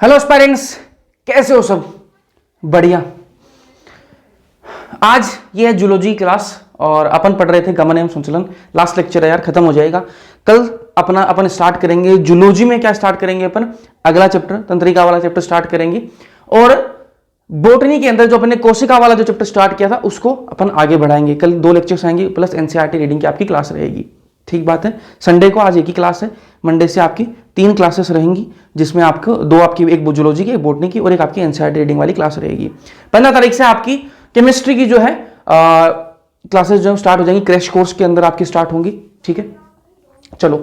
Hello parents, कैसे हो सब? बढ़िया। आज ये है जूलॉजी क्लास और अपन पढ़ रहे थे गमन एवं संचलन। लास्ट लेक्चर है यार, खत्म हो जाएगा। कल अपन स्टार्ट करेंगे जूलॉजी में। क्या स्टार्ट करेंगे अपन? अगला चैप्टर, तंत्रिका वाला चैप्टर स्टार्ट करेंगे। और बोटनी के अंदर जो अपने कोशिका वाला जो चैप्टर स्टार्ट किया था उसको अपन आगे बढ़ाएंगे। कल 2 लेक्चर्स आएंगे प्लस एनसीईआरटी रीडिंग की आपकी क्लास रहेगी। ठीक बात है। संडे को आज एक ही क्लास है, मंडे से आपकी 3 क्लासेस रहेंगी, जिसमें आपको 2 आपकी, एक जूलॉजी की, एक बोटनी की और एक आपकी एनसीईआरटी रीडिंग वाली क्लास रहेगी। 15 तारीख से आपकी केमिस्ट्री की जो है क्लासेस जो स्टार्ट हो जाएंगी, क्रैश कोर्स के अंदर आपकी स्टार्ट होंगी। ठीक है, चलो।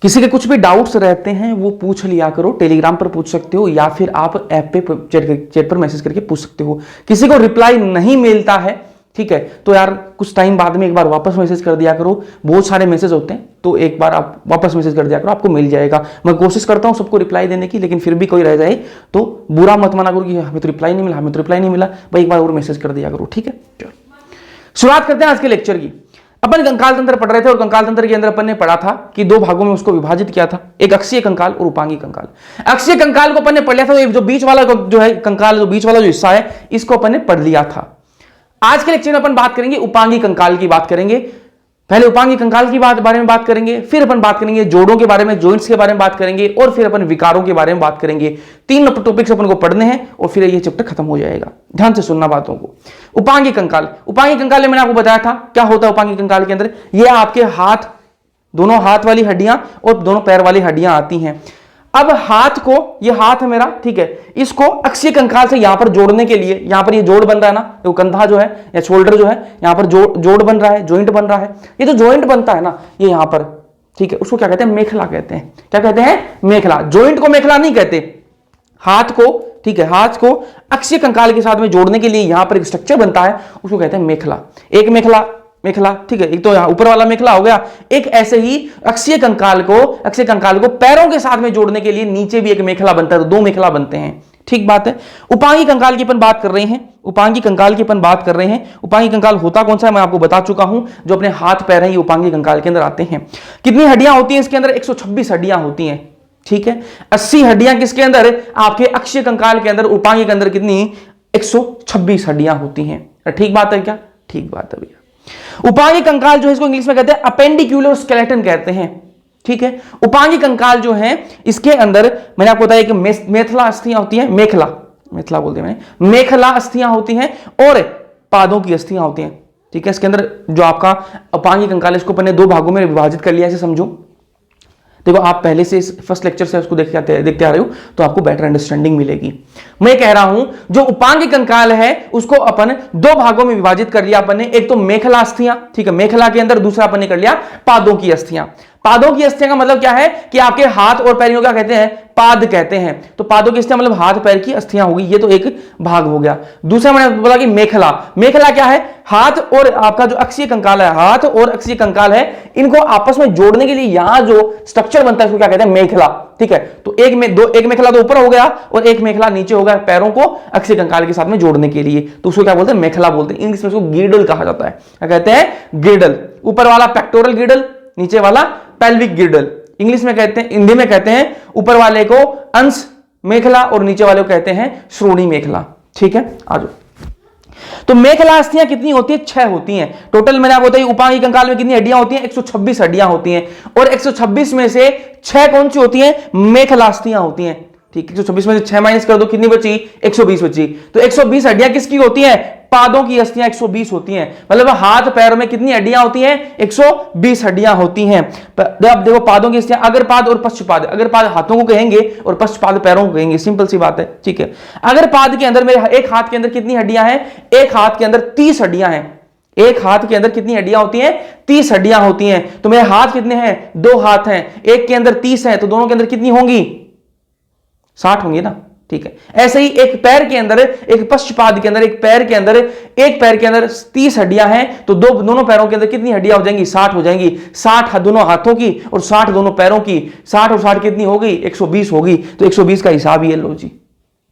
किसी के कुछ भी डाउट्स रहते हैं वो पूछ लिया करो, टेलीग्राम पर पूछ सकते हो या फिर आप ऐप पे चैट पर मैसेज करके पूछ सकते हो। किसी को रिप्लाई नहीं मिलता है, ठीक है, तो यार कुछ टाइम बाद में एक बार वापस मैसेज कर दिया करो। बहुत सारे मैसेज होते हैं तो एक बार आप वापस मैसेज कर दिया करो, आपको मिल जाएगा। मैं कोशिश करता हूं सबको रिप्लाई देने की, लेकिन फिर भी कोई रह जाए तो बुरा मत माना करो कि हमें तो रिप्लाई नहीं मिला, हमें तो रिप्लाई नहीं मिला। भाई एक बार और मैसेज कर दिया करो, ठीक है। चलो शुरुआत करते हैं आज के लेक्चर की। अपन कंकाल तंत्र पढ़ रहे थे और कंकाल तंत्र के अंदर अपन ने पढ़ा था कि 2 भागों में उसको विभाजित किया था, एक अक्षीय कंकाल और उपांगी कंकाल। अक्षीय कंकाल को अपन ने पढ़ लिया था, तो जो बीच वाला जो है कंकाल, जो बीच वाला जो हिस्सा है, इसको अपन ने पढ़ लिया था। आज के लेक्चर में अपन बात करेंगे उपांगी कंकाल की बात करेंगे। पहले उपांगी कंकाल की बारे में बात करेंगे, फिर अपन बात करेंगे जोड़ों के बारे में, जॉइंट्स के बारे में बात करेंगे, और फिर अपन विकारों के बारे में बात करेंगे। 3 टॉपिक्स अपन को पढ़ने हैं और फिर ये चैप्टर खत्म हो जाएगा। ध्यान से सुनना बातों को। उपांगी कंकाल, उपांगी कंकाल में मैंने आपको बताया था क्या होता है उपांगी कंकाल के अंदर। ये आपके हाथ, दोनों हाथ वाली हड्डियां और दोनों पैर वाली हड्डियां आती हैं। अब हाथ को, ये हाथ है मेरा, ठीक है, इसको अक्षीय कंकाल से यहां पर जोड़ने के लिए, यहां पर ये जोड़ बन रहा है ना, तो कंधा जो है या शोल्डर जो है, यहां पर जोड़ बन रहा है, जॉइंट बन रहा है। ये जो जॉइंट बनता है ना, ये यहां पर, ठीक है, उसको क्या कहते हैं? मेखला कहते हैं। क्या कहते हैं? मेखला। जॉइंट को मेखला नहीं कहते, हाथ को, ठीक है, हाथ को अक्षीय कंकाल के साथ में जोड़ने के लिए यहां पर एक स्ट्रक्चर बनता है, उसको कहते हैं मेखला। एक मेखला, ठीक है, एक तो यहां ऊपर वाला मेखला हो गया। एक ऐसे ही अक्षीय कंकाल को पैरों के साथ में जोड़ने के लिए नीचे भी एक मेखला बनता है, तो 2 मेखला बनते हैं। ठीक बात है। उपांगी कंकाल की अपन बात कर रहे हैं, उपांगी कंकाल की अपन बात कर रहे हैं। उपांगी कंकाल होता कौन सा है मैं आपको बता चुका हूं। जो अपने हाथ पैर हैं ये उपांगी कंकाल के अंदर आते हैं। कितनी हड्डियां होती हैं इसके अंदर? 126 हड्डियां होती हैं। ठीक है, 80 हड्डियां किसके अंदर? आपके अक्षीय कंकाल के अंदर। उपांगी के अंदर कितनी? 126 हड्डियां होती हैं। ठीक बात है क्या? ठीक बात है भैया। उपांगी कंकाल जो है इसको इंग्लिश में कहते हैं अपेंडिक्यूलर स्केलेटन कहते हैं। ठीक है, उपांगी कंकाल जो है इसके अंदर मैंने आपको बताया कि मेखला अस्थियां होती हैं, मेखला बोलते हैं मैंने, मेखला अस्थियां होती हैं और पादों की अस्थियां होती हैं। ठीक है, इसके अंदर जो आपका उपांगी कंकाल, इसको मैंने 2 भागों में विभाजित कर लिया, ऐसे समझो। देखो आप पहले से इस फर्स्ट लेक्चर से उसको देखते आ रहे हो तो आपको बेटर अंडरस्टैंडिंग मिलेगी। मैं कह रहा हूं जो उपांगी कंकाल है उसको अपन 2 भागों में विभाजित कर लिया अपन ने। एक तो मेखला अस्थियां, ठीक है, मेखला के अंदर। दूसरा अपन ने कर लिया पादों की अस्थियां। पादों की अस्थियां का मतलब क्या है कि आपके हाथ और पैर को क्या कहते हैं? पाद कहते हैं। तो पादों की अस्थियां मतलब हाथ पैर की अस्थियां होगी, ये तो एक भाग हो गया। दूसरा मैंने बोला कि मेखला क्या है? हाथ और आपका जो अक्षीय कंकाल है, हाथ और अक्षीय कंकाल है, इनको आपस में जोड़ने के लिए यहां जो स्ट्रक्चर बनता है उसको क्या कहते हैं? मेखला। ठीक है, तो एक मेखला तो ऊपर हो गया और एक मेखला नीचे हो गया, पैरों को अक्षीय कंकाल के साथ में जोड़ने के लिए, तो उसको क्या बोलते हैं? मेखला बोलते हैं। इंग्लिश में उसको गिर्डल कहा जाता है। क्या कहते हैं? गिर्डल। ऊपर वाला पेक्टोरल गिर्डल, नीचे वाला पेल्विक गिर्डल। इंग्लिश में कहते हैं, हिंदी में कहते हैं ऊपर वाले को अंश मेखला और नीचे वाले को कहते हैं श्रोणी मेखला। ठीक है, आ जाओ। तो मेखला अस्थियां कितनी होती है? 6 होती हैं टोटल। मैंने आपको बताया उपांगी कंकाल में कितनी हड्डियां होती हैं? 126 हड्डियां होती हैं और 126 में से 6 कौन सी होती हैं? मेखला अस्थियां होती हैं। ठीक, 126 में से 6 माइनस कर दो, कितनी बची? 120 बची। तो 120 हड्डियां किसकी होती हैं? पादों की अस्थियां 120 होती हैं। मतलब हाथ पैरों में कितनी हड्डियां होती हैं? 120 हड्डियां होती हैं। अब देखो पादों की अस्थियां, अग्रपाद और पश्चपाद। अग्रपाद हाथों को कहेंगे और पश्चपाद पैरों को कहेंगे, सिंपल सी बात है। ठीक है, अग्रपाद के अंदर मेरे एक हाथ के अंदर कितनी हड्डियां हैं? एक हाथ के अंदर 30 हड्डियां हैं। एक हाथ के अंदर कितनी हड्डियां होती हैं? 30 हड्डियां होती हैं। तो मेरे हाथ कितने हैं? 2 हाथ हैं, एक के अंदर 30 है, तो दोनों के अंदर कितनी होंगी? 60 होंगी ना। ठीक है, ऐसे ही एक पैर के अंदर, एक पश्चपाद के अंदर, एक पैर के अंदर 30 हड्डियां हैं, तो दोनों पैरों के अंदर कितनी हड्डियां हो जाएंगी? 60 हो जाएंगी। 60 दोनों हाथों की और 60 दोनों पैरों की। 60 और 60 कितनी होगी? 120 होगी। तो 120 का हिसाब ही है, लो जी।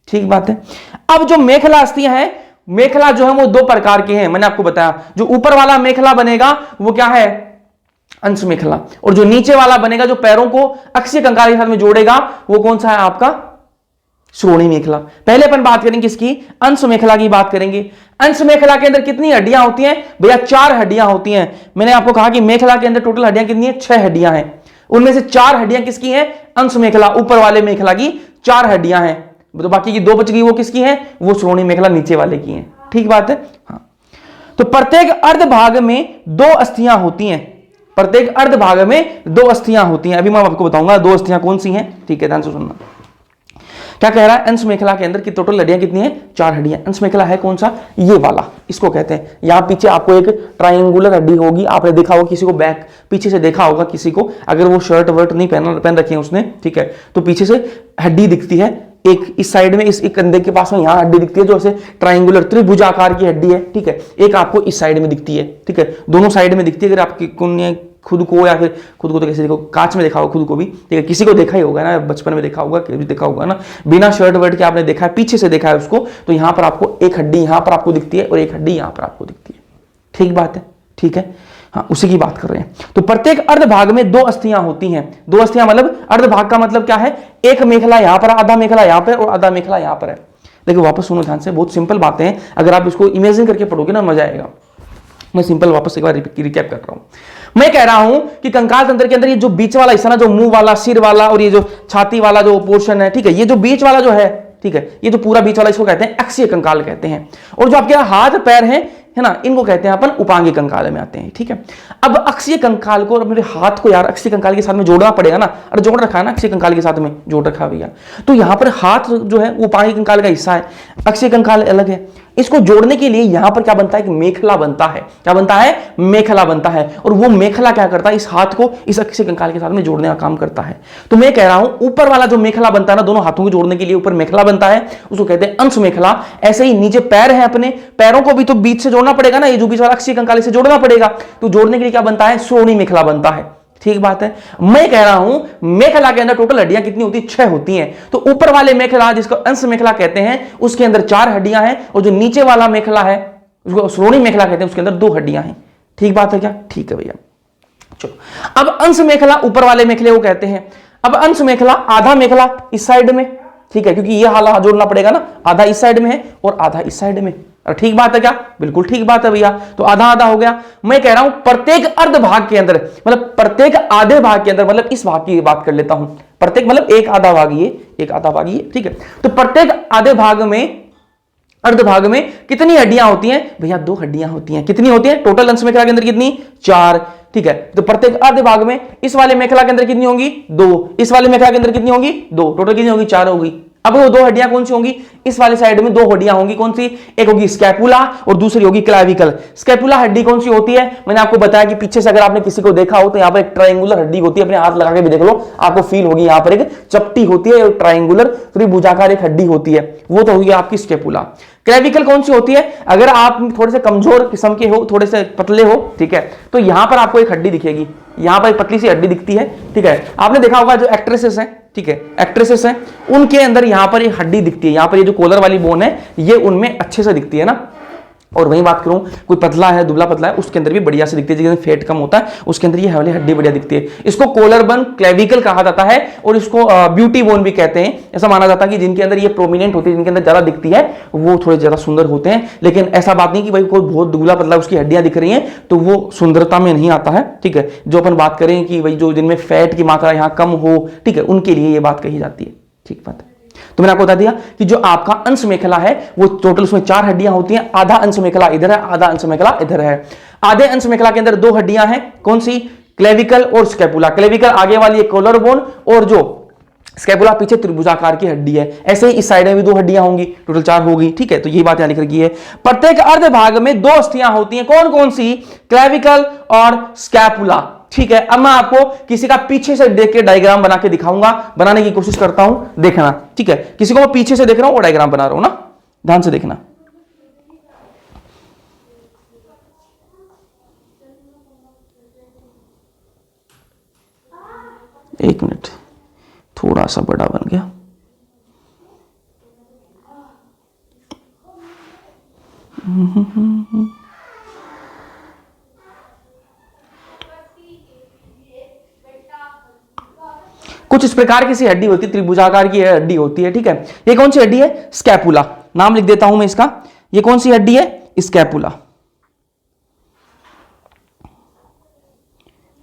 ठीक बात है। अब जो मेखला अस्थियां हैं, मेखला जो है वो 2 प्रकार के हैं। मैंने आपको बताया जो ऊपर वाला मेखला बनेगा वो क्या है? अंश मेखला। और जो नीचे वाला बनेगा, जो पैरों को अक्षीय कंकाल के साथ में जोड़ेगा, वो कौन सा है आपका? श्रोणी मेखला। पहले अपन बात करेंगे किसकी? अंश मेखला की बात करेंगे। अंश मेखला के अंदर कितनी हड्डियां होती हैं भैया? 4 हड्डियां होती हैं। मैंने आपको कहा कि मेखला के अंदर टोटल हड्डियां कितनी है? 6 हड्डियां हैं। उनमें से 4 हड्डियां किसकी हैं? अंश मेखला, ऊपर वाले मेखला की 4 हड्डियां हैं। तो बाकी की 2 बच गई, वो किसकी हैं? वो श्रोणी मेखला नीचे वाले की हैं। ठीक बात है। हाँ, तो प्रत्येक अर्ध भाग में 2 अस्थियां होती हैं। प्रत्येक अर्ध भाग में 2 अस्थियां होती हैं। अभी मैं आपको बताऊंगा 2 अस्थियां कौन सी हैं। ठीक है, ध्यान से सुनना। क्या कह रहा है? अंश मेखला के अंदर की टोटल हड्डियां कितनी है? 4 हड्डियां। अंश मेखला है कौन सा? ये वाला, इसको कहते हैं। यहां पीछे आपको एक ट्रायंगुलर हड्डी होगी। आपने देखा होगा किसी को, बैक पीछे से देखा होगा किसी को, अगर वो शर्ट वर्ट नहीं पहन रखी है उसने, ठीक है, तो पीछे से हड्डी दिखती है। एक इस साइड में, इस कंधे के पास में यहां हड्डी दिखती है, जो ऐसे ट्रायंगुलर त्रिभुजाकार की हड्डी है। ठीक है, एक आपको इस साइड में दिखती है। ठीक है, दोनों साइड में दिखती है। अगर आपकी खुद को, या फिर खुद को तो कैसे देखो, कांच में देखा होगा खुद को भी, ठीक है, किसी को देखा ही होगा ना, बचपन में देखा होगा, कभी देखा होगा ना, बिना शर्ट वर्ट के आपने देखा है, पीछे से देखा है उसको, तो यहां पर आपको एक हड्डी यहां पर आपको दिखती है और एक हड्डी यहां पर आपको दिखती है। ठीक बात है, ठीक है, हाँ, उसी की बात कर रहे हैं। तो प्रत्येक अर्ध भाग में 2 अस्थियां होती हैं। 2 अस्थियां मतलब, अर्ध भाग का मतलब क्या है? एक मेखला यहां पर, आधा मेखला यहां पर और आधा मेखला यहां पर है। देखो वापस सुनो ध्यान से, बहुत सिंपल बातें हैं। अगर आप इसको इमेजिन करके पढ़ोगे ना, मजा आएगा। मैं सिंपल वापस एक बार रिकैप कर रहा हूं। मैं कह रहा हूं कि कंकाल तंत्र के अंदर ये जो बीच वाला हिस्सा ना, जो मुंह वाला, सिर वाला और ये जो छाती वाला जो पोर्शन है, ठीक है, ये जो बीच वाला जो है, ठीक है, ये जो पूरा बीच वाला, इसको कहते हैं अक्षीय कंकाल कहते हैं। और जो आपके हाथ पैर हैं, है ना, इनको कहते हैं अपन उपांगी कंकाल में आते हैं। ठीक है, अब अक्षीय कंकाल को और मेरे हाथ को यार अक्षीय कंकाल के साथ में जोड़ना पड़ेगा ना। और जोड़ रखा है ना अक्षीय कंकाल के साथ में, जोड़ रखा भैया। तो यहां पर हाथ जो है वो उपांगी कंकाल का हिस्सा है, अक्षीय कंकाल अलग है। इसको जोड़ने के लिए यहां पर क्या बनता है? कि मेखला बनता है। क्या बनता है? मेखला बनता है। और वो मेखला क्या करता है? इस हाथ को इस अक्षीय कंकाल के साथ में जोड़ने का काम करता है। तो मैं कह रहा हूं, ऊपर वाला जो मेखला बनता है ना, दोनों हाथों को जोड़ने के लिए ऊपर मेखला बनता है, उसको कहते हैं अंश मेखला। ऐसे ही नीचे पैर है, अपने पैरों को भी तो बीच से जोड़ना पड़ेगा ना, ये जो बीच वाला अक्षीय कंकाल से जोड़ना पड़ेगा। तो जोड़ने के लिए क्या बनता है? श्रोणी मेखला बनता है। ठीक बात है। मैं कह रहा हूं मेखला के अंदर टोटल हड्डियां कितनी होती है? 6 होती हैं। तो ऊपर वाले मेखला, जिसको अंश मेखला कहते हैं, उसके अंदर 4 हड्डियां हैं। और जो नीचे वाला मेखला है, उसको श्रोणी मेखला कहते हैं, उसके अंदर 2 हड्डियां हैं। ठीक बात है क्या? ठीक है भैया। चलो, अब अंश मेखला ऊपर वाले मेखले को कहते हैं। अब अंश मेखला, आधा मेखला इस साइड में, ठीक है, क्योंकि ये हाला जोड़ना पड़ेगा ना, आधा इस साइड में है और आधा इस साइड में। ठीक बात है क्या? बिल्कुल ठीक बात है भैया। तो आधा आधा हो गया। मैं कह रहा हूं प्रत्येक अर्ध भाग के अंदर, मतलब प्रत्येक आधे भाग के अंदर, मतलब इस भाग की बात कर लेता हूं, प्रत्येक मतलब एक आधा भाग ये, एक आधा भाग ये, ठीक है। तो प्रत्येक आधे भाग में, अर्ध भाग में कितनी हड्डियां होती हैं भैया? 2 हड्डियां होती हैं। कितनी होती हैं टोटल? अंश मेखला के अंदर कितनी? 4। ठीक है, तो प्रत्येक आधे भाग में इस वाले मेखला के अंदर कितनी होंगी? 2। इस वाले मेखला के अंदर कितनी होंगी? 2। टोटल कितनी होगी? 4 होगी। अब वो 2 हड्डियां कौन सी होंगी? इस वाले साइड में 2 हड्डियां होंगी। कौन सी? एक होगी स्कैपुला और दूसरी होगी क्लैविकल। स्कैपुला हड्डी कौन सी होती है? मैंने आपको बताया कि पीछे से अगर आपने किसी को देखा हो तो यहां पर एक ट्रायंगुलर हड्डी होती है। अपने हाथ लगा के भी देख लो, आपको फील होगी, यहां पर एक चपटी होती है, ट्रायंगुलर त्रिभुजाकार एक हड्डी होती है, वो तो होगी आपकी स्कैपुला। क्लेविकल कौन सी होती है? अगर आप थोड़े से कमजोर किस्म के हो, थोड़े से पतले हो, ठीक है, तो यहां पर आपको एक हड्डी दिखेगी, यहां पर एक पतली सी हड्डी दिखती है। ठीक है, आपने देखा होगा जो एक्ट्रेसेस हैं, ठीक है, एक्ट्रेसेस हैं, उनके अंदर यहां पर एक हड्डी दिखती है। यहां पर ये जो कॉलर वाली बोन है, ये उनमें अच्छे से दिखती है ना। और वही बात करूं, कोई पतला है, दुबला पतला है, उसके अंदर भी बढ़िया से दिखती है। जिसमें फेट कम होता है उसके अंदर ये वाली हड्डी बढ़िया दिखती है। इसको कॉलर बोन, क्लेविकल कहा जाता है और इसको ब्यूटी बोन भी कहते हैं। ऐसा माना जाता है कि जिनके अंदर ये प्रोमिनेंट होती है, जिनके अंदर ज्यादा दिखती है, वो थोड़े ज्यादा सुंदर होते हैं। लेकिन ऐसा बात नहीं कि भाई कोई बहुत दुबला पतला उसकी हड्डियां दिख रही हैं तो वो सुंदरता में नहीं आता है। ठीक है, जो अपन बात करें कि भाई जो जिनमें फैट की मात्रा यहाँ कम हो, ठीक है, उनके लिए ये बात कही जाती है। ठीक बात है। तो मैंने आपको बता दिया कि जो आपका अंश मेखला है वो टोटल उसमें 4 हड्डियां होती हैं। आधा अंश मेखला इधर है, आधा अंश मेखला इधर है। आधे अंश मेखला के अंदर 2 हड्डियां हैं। कौन सी? क्लेविकल और स्कैपुला। क्लेविकल आगे वाली एक कॉलर बोन और जो स्कैपुला पीछे त्रिभुजाकार की हड्डी है। ऐसे ही इस साइड में भी 2 हड्डियां होंगी, टोटल 4 होगी। ठीक है, तो यही बात यहां लिख रखी है। प्रत्येक अर्ध भाग में 2 अस्थियां होती हैं। कौन कौन सी? क्लेविकल और स्कैपुला। ठीक है, अब मैं आपको किसी का पीछे से देख के डायग्राम बना के दिखाऊंगा, बनाने की कोशिश करता हूं, देखना। ठीक है, किसी को मैं पीछे से देख रहा हूं और डायग्राम बना रहा हूं ना, ध्यान से देखना। एक मिनट, थोड़ा सा बड़ा बन गया। कुछ इस प्रकार की सी हड्डी होती है, त्रिभुजाकार की हड्डी होती है, ठीक है। ये कौन सी हड्डी है? स्कैपुला। नाम लिख देता हूं मैं इसका। ये कौन सी हड्डी है? स्कैपुला।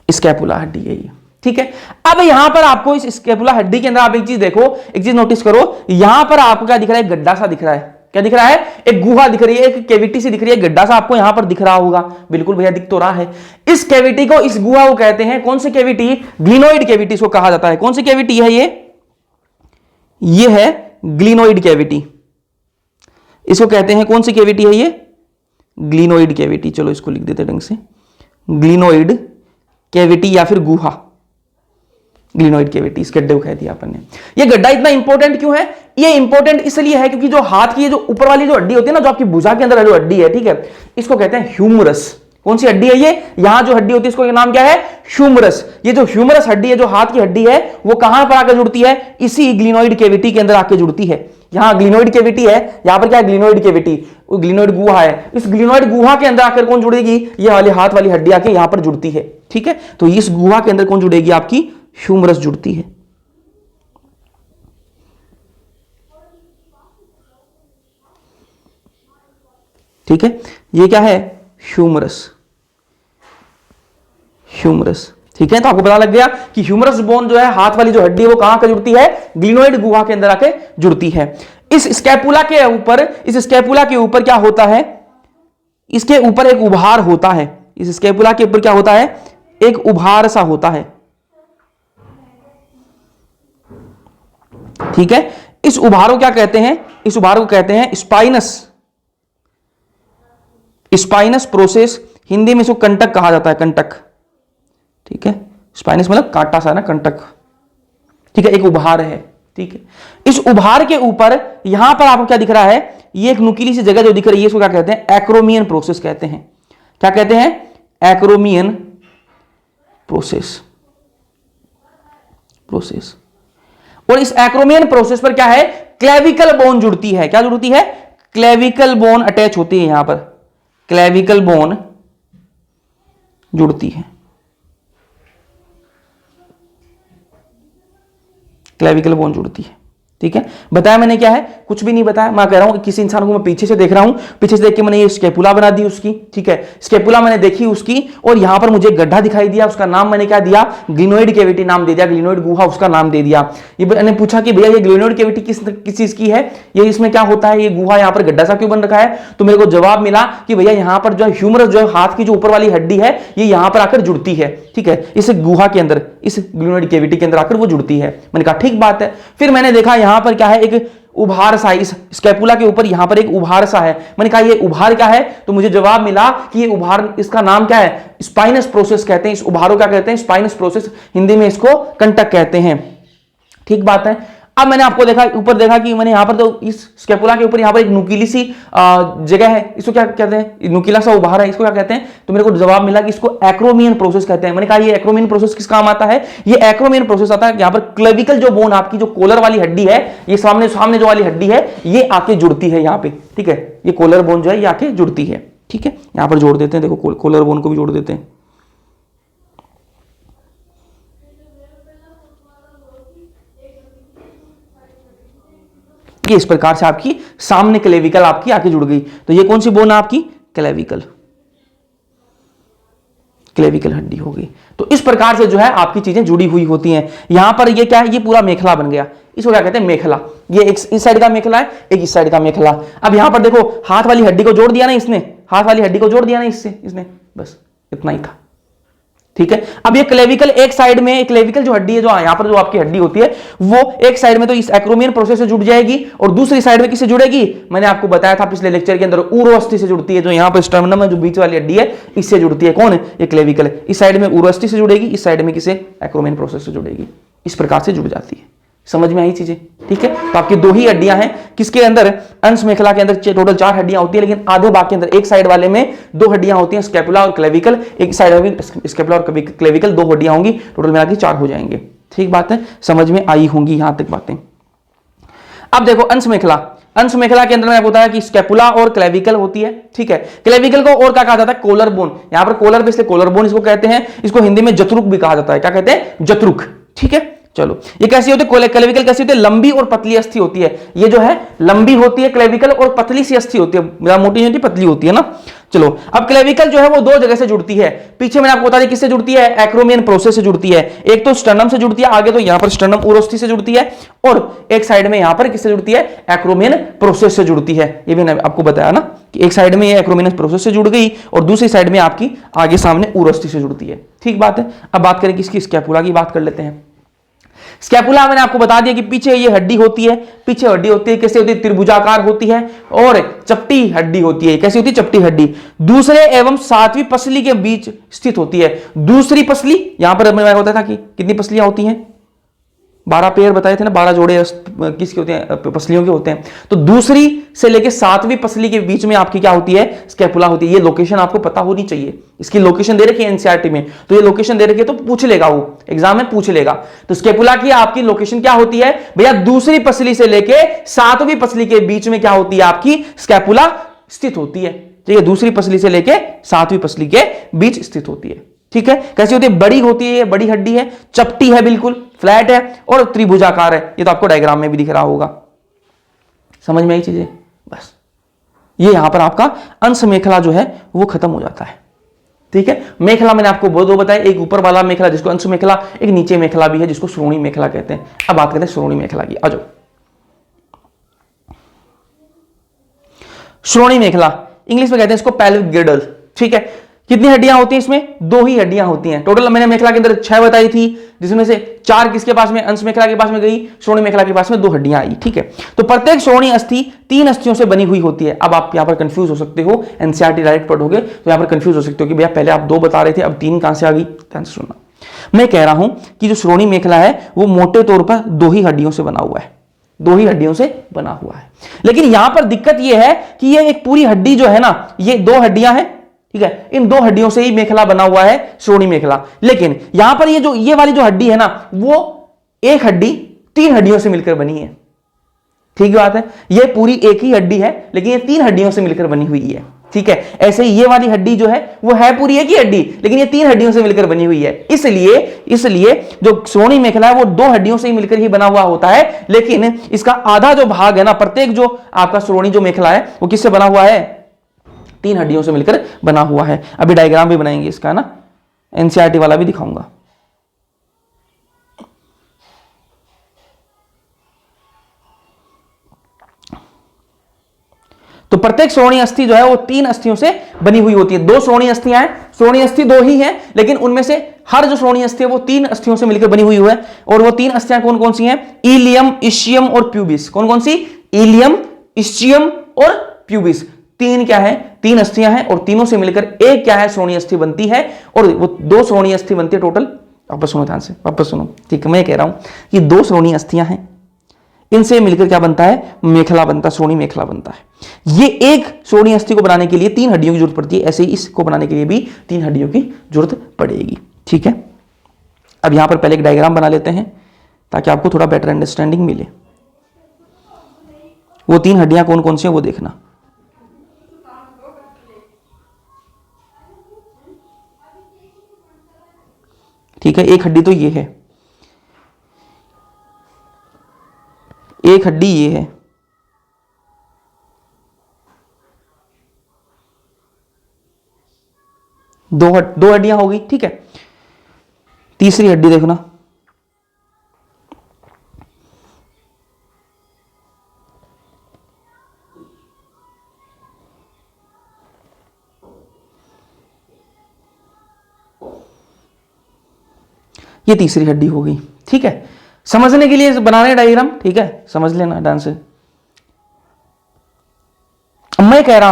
स्कैपुला हड्डी है ये, ठीक है। अब यहां पर आपको इस स्कैपुला हड्डी के अंदर आप एक चीज देखो, एक चीज नोटिस करो, यहां पर आपको क्या दिख रहा है? गड्ढा सा दिख रहा है। क्या दिख रहा है? एक गुहा दिख रही है, एक कैविटी सी दिख रही है, गड्ढा सा आपको यहां पर दिख रहा होगा। बिल्कुल भैया दिख तो रहा है। इस कैविटी को, इस गुहा को कहते हैं, कौन सी कैविटी? ग्लिनोइड कैविटी इसको कहा जाता है। कौन सी कैविटी है ये है ग्लिनोइड कैविटी। इसको कहते हैं, कौन सी कैविटी है ये? Glenoid cavity. चलो इसको लिख देते ढंग से, ग्लिनोइड कैविटी या फिर गुहा, ग्लिनोइड कैविटी। इस गड्ढे को कह दिया अपन ने। ये गड्ढा इतना इंपॉर्टेंट क्यों है? ये इंपॉर्टेंट इसलिए है क्योंकि जो हाथ की जो ऊपर वाली जो हड्डी होती है ना, जो आपकी भुजा के अंदर जो हड्डी है, ठीक है, इसको कहते हैं ह्यूमरस। कौन सी हड्डी है ये? यहां जो हड्डी होती है इसको नाम क्या है? ह्यूमरस। ये जो ह्यूमरस हड्डी है, जो हाथ की हड्डी है, वो कहां पर आकर जुड़ती है? इसी ग्लिनोइड कैविटी के अंदर आकर जुड़ती है। यहां ग्लिनोइड कैविटी है, यहां पर क्या है? ग्लिनोइड कैविटी, ग्लिनोइड गुहा है। इस ग्लिनोइड गुहा के अंदर आकर कौन जुड़ेगी? ये वाली हाथ वाली हड्डी आके यहां पर जुड़ती है, ठीक है। तो इस गुहा के अंदर कौन जुड़ेगी? आपकी ह्यूमरस जुड़ती है, ठीक है। ये क्या है? ह्यूमरस। ह्यूमरस, ठीक है। तो आपको पता लग गया कि ह्यूमरस बोन जो है, हाथ वाली जो हड्डी है, वो कहां पर जुड़ती है? ग्लिनोइड गुहा के अंदर आके जुड़ती है। इस स्कैपुला के ऊपर, इस स्कैपुला के ऊपर क्या होता है? इसके ऊपर एक उभार होता है। इस स्कैपुला के ऊपर क्या होता है? एक उभार सा होता है, ठीक है। इस उभार को क्या कहते हैं? इस उभार को कहते हैं स्पाइनस। स्पाइनस प्रोसेस, हिंदी में इसको कंटक कहा जाता है, कंटक, ठीक है। स्पाइनस मतलब कांटा सा ना, कंटक, ठीक है। एक उभार है, ठीक है। इस उभार के ऊपर यहां पर आपको क्या दिख रहा है? ये एक नुकीली सी जगह जो दिख रही है, इसको क्या कहते हैं? एक्रोमियन प्रोसेस कहते हैं। क्या कहते हैं? Acromion process. और इस एक्रोमियन प्रोसेस पर क्या है? क्लेविकल बोन जुड़ती है। क्या जुड़ती है? क्लेविकल बोन अटैच होती है। यहां पर क्लेविकल बोन जुड़ती है, क्लेविकल बोन जुड़ती है, ठीक है। बताया मैंने क्या है? कुछ भी नहीं बताया। मैं कह रहा हूं कि किसी इंसान को मैं पीछे से देख रहा हूं, पीछे से देख के मैंने ये स्कैपुला बना दी उसकी, ठीक है। स्कैपुला मैंने देखी उसकी, और यहां पर मुझे गड्ढा दिखाई दिया, उसका नाम मैंने क्या दिया? ग्लिनोइड कैविटी नाम दे दिया, ग्लिनोइड गुहा उसका नाम दे दिया। ये मैंने पूछा कि भैया ये ग्लिनोइड कैविटी किस चीज की है? ये इसमें क्या होता है? ये गुहा यहां पर गड्ढा सा क्यों बन रखा है? तो मेरे को जवाब मिला कि भैया यहां पर जो ह्यूमरस, जो हाथ की जो ऊपर वाली हड्डी है, ये यहां पर आकर जुड़ती है, ठीक है। इस गुहा के अंदर, इस ग्लिनोइड कैविटी के अंदर आकर वो जुड़ती है। मैंने कहा ठीक बात है। फिर मैंने देखा यहां पर क्या है? एक उभार सा है, इस स्कैपुला के ऊपर यहां पर एक उभार सा है। मैंने कहा ये उभार क्या है? तो मुझे जवाब मिला कि ये उभार, इसका नाम क्या है? स्पाइनस प्रोसेस कहते हैं। इस उभार को क्या कहते हैं? स्पाइनस प्रोसेस, हिंदी में इसको कंटक कहते हैं, ठीक बात है। अब मैंने आपको देखा, ऊपर देखा कि मैंने यहां पर, तो इस स्कैपुला के ऊपर यहां पर एक नुकीली सी जगह है, इसको क्या कहते हैं? नुकीला सा उभार है, इसको क्या कहते हैं? तो मेरे को जवाब मिला कि इसको एक्रोमियन प्रोसेस कहते हैं। मैंने कहा ये एक्रोमियन प्रोसेस किस काम आता है? ये एक्रोमियन प्रोसेस आता है यहां पर क्लेविकल जो बोन, आपकी जो कोलर वाली हड्डी है, ये सामने जो वाली हड्डी है, ये आके जुड़ती है यहां पे, ठीक है। ये कोलर बोन जो है ये आके जुड़ती है, ठीक है। यहां पर जोड़ देते हैं, देखो कोलर बोन को भी जोड़ देते हैं। ये इस प्रकार से आपकी सामने क्लेविकल आपकी आके जुड़ गई। तो ये कौन सी बोन है आपकी? क्लेविकल, क्लेविकल हड्डी हो गई। तो इस प्रकार से जो है आपकी चीजें जुड़ी हुई होती हैं। यहां पर ये क्या है? ये पूरा मेखला बन गया। इसको क्या कहते हैं? मेखला। ये एक इस साइड का मेखला है, एक इस साइड का मेखला। अब यहां पर देखो, हाथ वाली हड्डी को जोड़ दिया ना इसने, हाथ वाली हड्डी को जोड़ दिया ना इसने, बस इतना ही था, ठीक है। अब ये क्लेविकल एक साइड में, क्लेविकल जो हड्डी है, जो यहां पर जो आपकी हड्डी होती है, वो एक साइड में तो इस एक्रोमियन प्रोसेस से जुड़ जाएगी, और दूसरी साइड में किससे जुड़ेगी? मैंने आपको बताया था पिछले लेक्चर के अंदर, उरोअस्थि से जुड़ती है। जो यहां पर स्टर्नम में जो बीच वाली हड्डी है, इससे जुड़ती है। कौन है? ये क्लेविकल। इस साइड में उरोअस्थि से जुड़ेगी, इस साइड में किसे? एक्रोमियन प्रोसेस से जुड़ेगी। इस प्रकार से जुड़ जाती है। समझ में आई चीजें, ठीक है। तो आपकी दो ही हड्डियां हैं, किसके अंदर? अंश मेखला के अंदर टोटल 4 हड्डियां होती है, लेकिन आधे भाग के अंदर एक साइड वाले में 2 हड्डियां होती हैं, स्कैपुला और क्लेविकल। एक साइड में स्कैपुला और क्लेविकल 2 हड्डियां होंगी, टोटल मिला के 4 हो जाएंगे, ठीक बात है। समझ में आई होंगी यहां तक बातें। अब देखो अंश मेखला, अंश मेखला के अंदर मैंने बताया कि स्कैपुला और क्लेविकल होती है, ठीक है। क्लेविकल को और क्या कहा जाता है? Collar bone. यहां पर कोलर पे इसलिए कोलर बोन इसको कहते हैं। इसको हिंदी में जत्रुक भी कहा जाता है। क्या कहते हैं? जत्रुक, ठीक है। चलो, ये कैसी होती है? क्लेविकल कैसी होती है? लंबी और पतली अस्थि होती है। ये जो है लंबी होती है क्लेविकल, और पतली सी अस्थि होती है, ज्यादा मोटी नहीं होती, पतली होती है ना। चलो, अब क्लेविकल जो है वो दो जगह से जुड़ती है। पीछे मैंने आपको बता दिया किससे जुड़ती है? एक्रोमियन प्रोसेस से जुड़ती है। एक तो स्टर्नम से जुड़ती है, आगे तो यहां पर स्टर्नम उरोस्थि से जुड़ती है, और एक साइड में यहां पर किससे जुड़ती है? एक्रोमियन प्रोसेस से जुड़ती है। ये भी मैंने आपको बताया ना कि एक साइड में ये एक्रोमियन प्रोसेस से जुड़ गई और दूसरी साइड में आपकी आगे सामने उरोस्थि से जुड़ती है। ठीक बात है। अब बात करें किसकी? स्कैपुला की बात कर लेते हैं। स्कैपुला मैंने आपको बता दिया कि पीछे ये हड्डी होती है, पीछे हड्डी होती है, कैसे होती है? त्रिभुजाकार होती है और चपटी हड्डी होती है। कैसी होती है? चपटी हड्डी। दूसरे एवं सातवीं पसली के बीच स्थित होती है। दूसरी पसली, यहां पर मैंने बताया था कि कितनी पसलियां होती हैं? 12 पेयर बताए थे ना, 12 जोड़े किसके होते हैं? पसलियों के होते हैं। तो दूसरी से लेकर सातवीं पसली के बीच में आपकी क्या होती है? स्कैपुला होती है। ये लोकेशन आपको पता होनी चाहिए। इसकी लोकेशन दे रखी है एनसीईआरटी में, तो ये लोकेशन दे रखी है तो पूछ लेगा, वो एग्जाम में पूछ लेगा। तो स्कैपुला की आपकी लोकेशन क्या होती है भैया? दूसरी पसली से लेकर सातवीं पसली के बीच में क्या होती है? आपकी स्कैपुला स्थित होती है। ठीक है, दूसरी पसली से लेकर सातवीं पसली के बीच स्थित होती है। ठीक है, कैसी होती है? बड़ी होती है, बड़ी हड्डी है, चपटी है, बिल्कुल फ्लैट है और त्रिभुजाकार है। ये तो आपको डायग्राम में भी दिख रहा होगा। समझ में आई चीजें? बस ये यहां पर आपका अंश मेखला जो है वो खत्म हो जाता है। ठीक है, मेखला मैंने आपको दो बताया, एक ऊपर वाला मेखला जिसको अंश मेखला, एक नीचे मेखला भी है जिसको श्रोणी मेखला कहते हैं। अब बात करते हैं श्रोणी मेखला की। आ जाओ, श्रोणी मेखला इंग्लिश में कहते हैं इसको पेल्विक गिर्डल। ठीक है, कितनी हड्डियां होती हैं इसमें? 2 ही हड्डियां होती हैं टोटल। मैंने मेखला के अंदर 6 बताई थी, जिसमें से 4 किसके पास में? अंश मेखला के पास में गई, श्रोणी मेखला के पास में 2 हड्डियां आई। ठीक है, तो प्रत्येक श्रोणी अस्थि 3 अस्थियों से बनी हुई होती है। अब आप यहां पर कंफ्यूज हो सकते हो, एनसीईआरटी डायरेक्ट पढ़ोगे तो यहां पर कंफ्यूज हो सकते हो कि भैया पहले आप 2 बता रहे थे, अब 3 कहां से आ गई? ध्यान से सुनना, मैं कह रहा हूं कि जो श्रोणी मेखला है वो मोटे तौर पर 2 ही हड्डियों से बना हुआ है, 2 ही हड्डियों से बना हुआ है। लेकिन यहां पर दिक्कत यह है कि ये एक पूरी हड्डी जो है ना, ये 2 हड्डियां हैं। ठीक है, इन 2 हड्डियों से ही मेखला बना हुआ है, श्रोणी मेखला। लेकिन यहां पर ये वाली जो हड्डी है ना, वो एक हड्डी 3 हड्डियों से मिलकर बनी है। ठीक बात है, ये पूरी एक ही हड्डी है लेकिन ये 3 हड्डियों से मिलकर बनी हुई है। ठीक है, ऐसे ही ये वाली हड्डी जो है वो है पूरी एक ही हड्डी, लेकिन ये 3 हड्डियों से मिलकर बनी हुई है। इसलिए जो श्रोणी मेखला है वो 2 हड्डियों से ही मिलकर ही बना हुआ होता है। लेकिन इसका आधा जो भाग है ना, प्रत्येक जो आपका श्रोणी जो मेखला है वो किससे बना हुआ है? 3 हड्डियों से मिलकर बना हुआ है। अभी डायग्राम भी बनाएंगे इसका ना, एनसीईआरटी वाला भी दिखाऊंगा। तो प्रत्येक श्रोणी अस्थि जो है वो 3 अस्थियों से बनी हुई होती है। 2 श्रोणी अस्थियां हैं, श्रोणी अस्थि 2 ही हैं, लेकिन उनमें से हर जो श्रोणी अस्थि है वो 3 अस्थियों से मिलकर बनी हुई है। और वो 3 अस्थियां कौन कौन सी हैं? इलियम, इस्चियम और प्यूबिस। कौन कौन सी? इलियम, इस्चियम और प्यूबिस। 3 क्या है? 3 अस्थियां हैं और तीनों से मिलकर एक क्या है? श्रोणी अस्थि बनती है। और वो 2 श्रोणी अस्थि बनती है टोटल। वापस सुनो ध्यान से, वापस सुनो। ठीक है, मैं कह रहा हूं कि 2 श्रोणी अस्थियां हैं, इनसे मिलकर क्या बनता है? मेखला बनता है, श्रोणी मेखला बनता है। ये एक श्रोणी अस्थि को बनाने के लिए 3 हड्डियों की जरूरत पड़ती है, ऐसे ही इसको बनाने के लिए भी 3 हड्डियों की जरूरत पड़ेगी। ठीक है, अब यहां पर पहले एक डायग्राम बना लेते हैं ताकि आपको थोड़ा बेटर अंडरस्टैंडिंग मिले। वो 3 हड्डियां कौन कौन सी हैं वो देखना। ठीक है, एक हड्डी तो ये है, एक हड्डी ये है, दो हड्डियां होगी। ठीक है, तीसरी हड्डी देखना, ये तीसरी हड्डी होगी। ठीक है, समझने के लिए बना रहे डायग्राम। ठीक है, समझ लेना ध्यान से। मैं कह रहा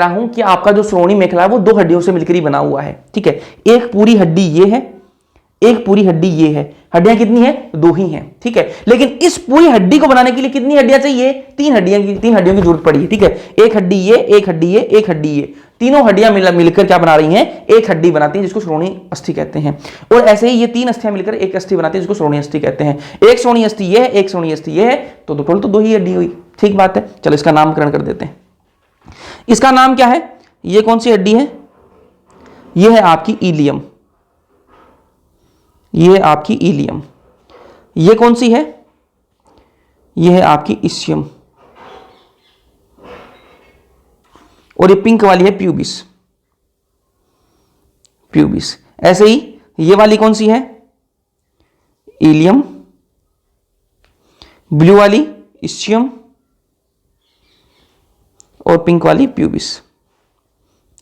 हूं कि आपका जो श्रोणी मेखला है वो 2 हड्डियों से मिलकर ही बना हुआ है। ठीक है, एक पूरी हड्डी ये है, एक पूरी हड्डी ये है। हड्डियां कितनी है? 2 ही हैं। ठीक है, लेकिन इस पूरी हड्डी को बनाने के लिए कितनी हड्डियां चाहिए? 3 हड्डियों की जरूरत पड़ी है। ठीक है, एक हड्डी ये, एक हड्डी ये, एक हड्डी ये, तीनों हड्डियां मिलकर क्या बना रही हैं? एक हड्डी बनाती हैं जिसको श्रोणी अस्थि कहते हैं। और ऐसे ही ये 3 अस्थियां मिलकर एक अस्थि बनाती है जिसको श्रोणी अस्थि कहते हैं। एक श्रोणी अस्थि ये है, एक श्रोणी अस्थि ये है, तो टोटल तो 2 ही हड्डी हुई। ठीक बात है, चलो इसका नामकरण कर देते हैं। इसका नाम क्या है? ये कौन सी हड्डी है? ये है आपकी इलियम, ये आपकी इलियम। ये कौन सी है? ये है आपकी इस्चियम, और ये पिंक वाली है प्यूबिस। प्यूबिस। ऐसे ही ये वाली कौन सी है? इलियम, ब्लू वाली इस्चियम, और पिंक वाली प्यूबिस।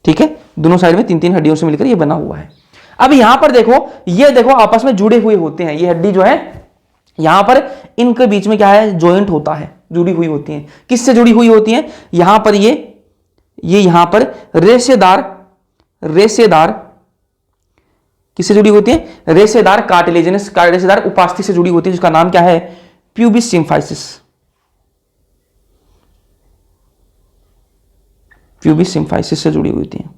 ठीक है, दोनों साइड में 3-3 हड्डियों से मिलकर ये बना हुआ है। अब यहां पर देखो, ये देखो आपस में जुड़े हुए होते हैं। ये हड्डी जो है यहां पर इनके बीच में क्या है? जॉइंट होता है, जुड़ी हुई होती हैं। किससे जुड़ी हुई होती हैं? यहां पर ये यहां पर रेशेदार किससे जुड़ी होती है? रेशेदार कार्टिलेजिनस, रेशेदार उपास्थि से जुड़ी होती है, जिसका नाम क्या है? Pubis symphysis. प्यूबिस सिम्फाइसिस से जुड़ी हुई होती है।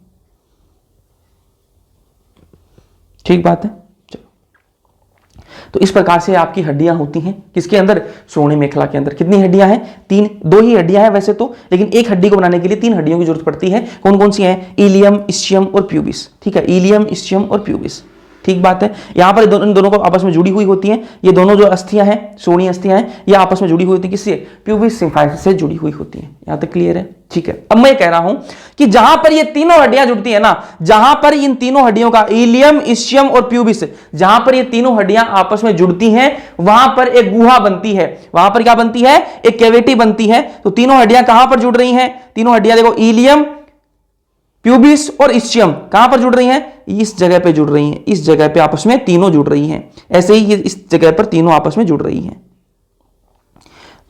ठीक बात है। चलो, तो इस प्रकार से आपकी हड्डियां होती हैं किसके अंदर? श्रोणि मेखला के अंदर। कितनी हड्डियां हैं? 3। 2 ही हड्डियां हैं वैसे तो, लेकिन एक हड्डी को बनाने के लिए 3 हड्डियों की जरूरत पड़ती है। कौन कौन सी हैं? इलियम, इस्चियम और प्यूबिस। ठीक है, इलियम, इस्चियम और प्यूबिस। ठीक बात है। यहां पर इन दोनों को आपस में जुड़ी हुई होती हैं। ये दोनों जो अस्थियां हैं, श्रोणीय अस्थियां हैं, ये आपस में जुड़ी हुई होती हैं। किससे? प्यूबिस सिम्फाइसिस से जुड़ी हुई होती हैं। यहां तक क्लियर है? ठीक है। अब मैं कह रहा हूं कि जहां पर ये तीनों हड्डियां जुड़ती है ना, जहां पर इन तीनों हड्डियों का, इलियम, इस्चियम और प्यूबिस, जहां पर ये तीनों हड्डियां आपस में जुड़ती हैं, वहां पर एक गुहा बनती है। वहां पर क्या बनती है? एक कैविटी बनती है। तो तीनों हड्डियां कहां पर जुड़ रही हैं? तीनों हड्डियां देखो, इलियम, प्यूबिस और इस्चियम कहां पर जुड़ रही हैं? इस जगह पे जुड़ रही हैं। इस जगह पे आपस में तीनों जुड़ रही हैं। ऐसे ही ये इस जगह पर तीनों आपस में जुड़ रही हैं।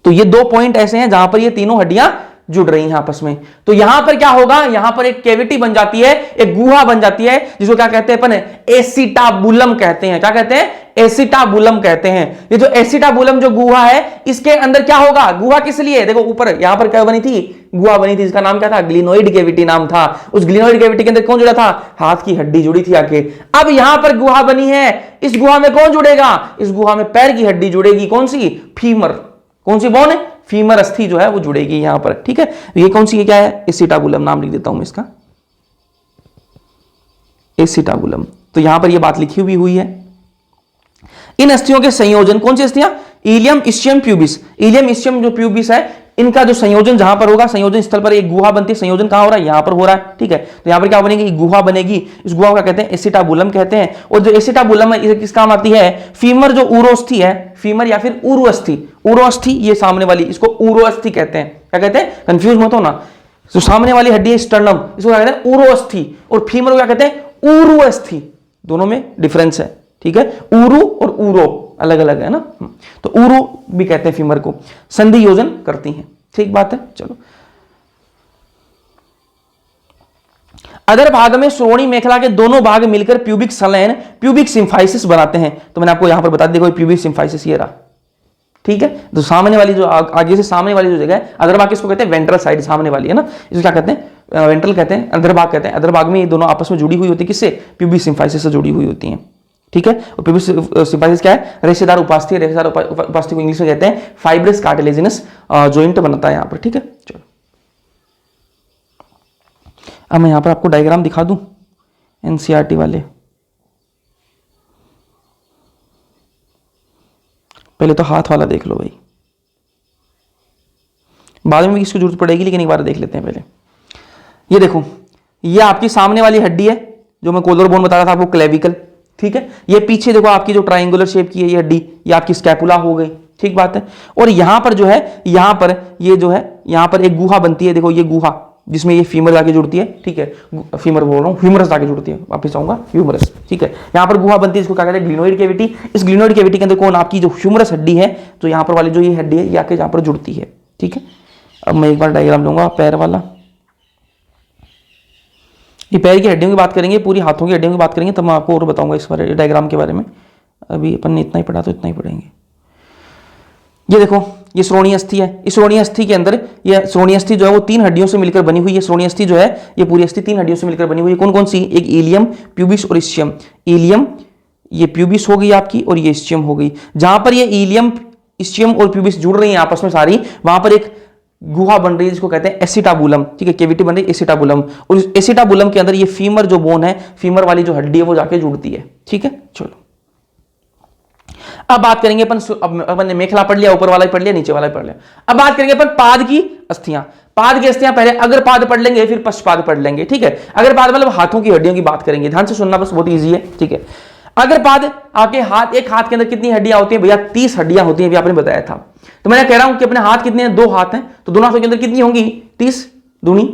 तो ये 2 पॉइंट ऐसे हैं जहां पर ये तीनों हड्डियां जुड़ रही हैं आपस में। तो यहां पर क्या होगा? यहां पर एक कैविटी बन जाती है, एक गुहा बन जाती है, जिसको क्या कहते हैं अपन? एसिटाबुलम कहते हैं। क्या कहते हैं? एसिटाबुलम कहते हैं। ये जो एसिटाबुलम जो गुहा है, इसके अंदर क्या होगा? गुहा किस लिए? देखो ऊपर यहां पर क्या बनी थी? गुहा बनी थी, जिसका नाम क्या था? ग्लिनोइड कैविटी नाम था। उस ग्लिनोइड कैविटी के अंदर कौन जुड़ा था? हाथ की हड्डी जुड़ी थी आके। अब यहां पर गुहा बनी है, इस गुहा में कौन जुड़ेगा? इस गुहा में पैर की हड्डी जुड़ेगी। कौन सी? फीमर। कौन सी बोन है? फीमर अस्थि जो है वो जुड़ेगी यहां पर। ठीक है, ये कौन सी? क्या है? एसिटाबुलम नाम लिख देता हूं मैं इसका, एसिटाबुलम। तो यहां पर ये बात लिखी हुई है। इन अस्थियों के संयोजन, कौन सी अस्थियां? Ilium, ischium, pubis. Ilium, ischium जो प्यूबिस है, इनका जो संयोजन जहां पर होगा, संयोजन स्थल पर एक गुहा बनती है। संयोजन कहां हो रहा है? यहां पर हो रहा है। ठीक है, तो यहां पर क्या बनेगी? गुहा बनेगी। इस गुहा को क्या कहते हैं? एसिटाबुलम कहते हैं। और जो एसिटाबुलम है, इसे किस काम आती है? फीमर जो उरोस्थि है, फीमर या फिर उरुअस्थि, उरोस्थि ये सामने वाली, इसको उरोअस्थि कहते हैं। क्या कहते हैं? कंफ्यूज मत हो ना। जो सामने वाली हड्डी है स्टर्नम, इसको क्या कहते हैं? उरोअस्थि। और फीमर को क्या कहते हैं? उरुअस्थि। दोनों में डिफरेंस है। ठीक है, उरु और उरो अलग अलग है ना। तो उरु भी कहते हैं फीमर को। संधि योजन करती हैं। ठीक बात है। चलो, अदर भाग में श्रोणि मेखला के दोनों भाग मिलकर प्यूबिक सलैन, प्यूबिक सिम्फाइसिस बनाते हैं। तो मैंने आपको यहां पर बता दिया, प्यूबिक सिम्फाइसिस ये रहा। ठीक है, तो सामने वाली जो आगे से सामने वाली जो जगह है, अदर भाग इसको कहते हैं वेंट्रल साइड, सामने वाली है ना, इसको क्या कहते हैं? वेंट्रल कहते हैं, अदर भाग कहते हैं। अदर भाग में ये दोनों आपस में जुड़ी हुई होती है। किससे? प्यूबिक सिम्फाइसिस से जुड़ी हुई होती हैं। ठीक है, और प्यूबिक सिम्फाइसिस क्या है? रेशेदार उपास्थि। रेशेदार उपास्थि को इंग्लिश में कहते हैं फाइब्रस कार्टिलेजिनस जॉइंट बनता है यहां पर। ठीक है, चलो अब मैं यहां पर आपको डायग्राम दिखा दूं एनसीईआरटी वाले। पहले तो हाथ वाला देख लो भाई, बाद में भी इसकी जरूरत पड़ेगी, लेकिन एक बार देख लेते हैं पहले। ये देखो, ये आपकी सामने वाली हड्डी है, जो मैं कोलर बोन बता रहा था आपको, क्लेविकल। ठीक है, ये पीछे देखो आपकी जो ट्रायंगुलर शेप की है ये हड्डी, ये आपकी स्कैपुला हो गई। ठीक बात है। और यहां पर जो है, यहां पर ये जो है, यहां पर एक गुहा बनती है। देखो ये गुहा, जिसमें ये फीमर जाके जुड़ती है। ठीक है, फीमर बोल रहा हूं, ह्यूमरस जाके जुड़ती है, वापस आऊंगा, ह्यूमरस। ठीक है, यहां पर गुहा बनती है, इसको क्या कहते हैं? Glenoid cavity. इस ग्लिनोइड कैविटी के अंदर कौन? आपकी जो ह्यूमरस हड्डी है, जो यहां पर वाली जो ये हड्डी है, ये आके यहां पर जुड़ती है। ठीक है, अब मैं एक बार डायग्राम लूंगा पैर वाला। ये पैर की हड्डियों की बात करेंगे, पूरी हाथों की हड्डियों की बात करेंगे, तब मैं आपको और बताऊंगा इस बारे डायग्राम के बारे में। अभी अपन ने इतना ही पढ़ा तो इतना ही पढ़ेंगे। ये देखो, ये श्रोणीय अस्थि है। इस श्रोणीय अस्थि के अंदर, ये श्रोणीय अस्थि जो है वो 3 हड्डियों से मिलकर बनी हुई है। श्रोणीय अस्थि जो है, ये पूरी अस्थि 3 हड्डियों से मिलकर बनी हुई है। कौन कौन सी? एक इलियम, प्यूबिस और इस्चियम। इलियम, ये प्यूबिस हो गई आपकी, और ये इस्चियम हो गई। जहां पर ये इलियम, इस्चियम और प्यूबिस जुड़ रही हैं आपस में सारी, वहां पर एक गुहा बन रही है, जिसको कहते हैं एसिटाबुलम। ठीक है, कैविटी बन रही है एसिटाबुलम। और इस एसिटाबुलम के अंदर ये फीमर जो बोन है, फीमर वाली जो हड्डी है, वो जाके जुड़ती है। ठीक है, चलो अब बात करेंगे अपन ने मेखला पढ़ लिया, ऊपर वाला ही पढ़ लिया, नीचे वाला ही पढ़ लिया। अब बात करेंगे अपन पाद की अस्थियां। पाद की अस्थियां पहले अग्रपाद पढ़ लेंगे, फिर पश्चपाद पढ़ लेंगे, ठीक है। अग्रपाद मतलब हाथों की हड्डियों की बात करेंगे, ध्यान से सुनना, बस बहुत ईजी है, ठीक है। अग्रपाद आपके हाथ, एक हाथ के अंदर कितनी हड्डियां होती हैं भैया? 30 हड्डियां होती हैं, अभी आपने बताया था। तो मैं कह रहा हूं कि अपने हाथ कितने हैं? 2 हाथ हैं, तो दोनों हाथों के अंदर कितनी होंगी? 30 दूनी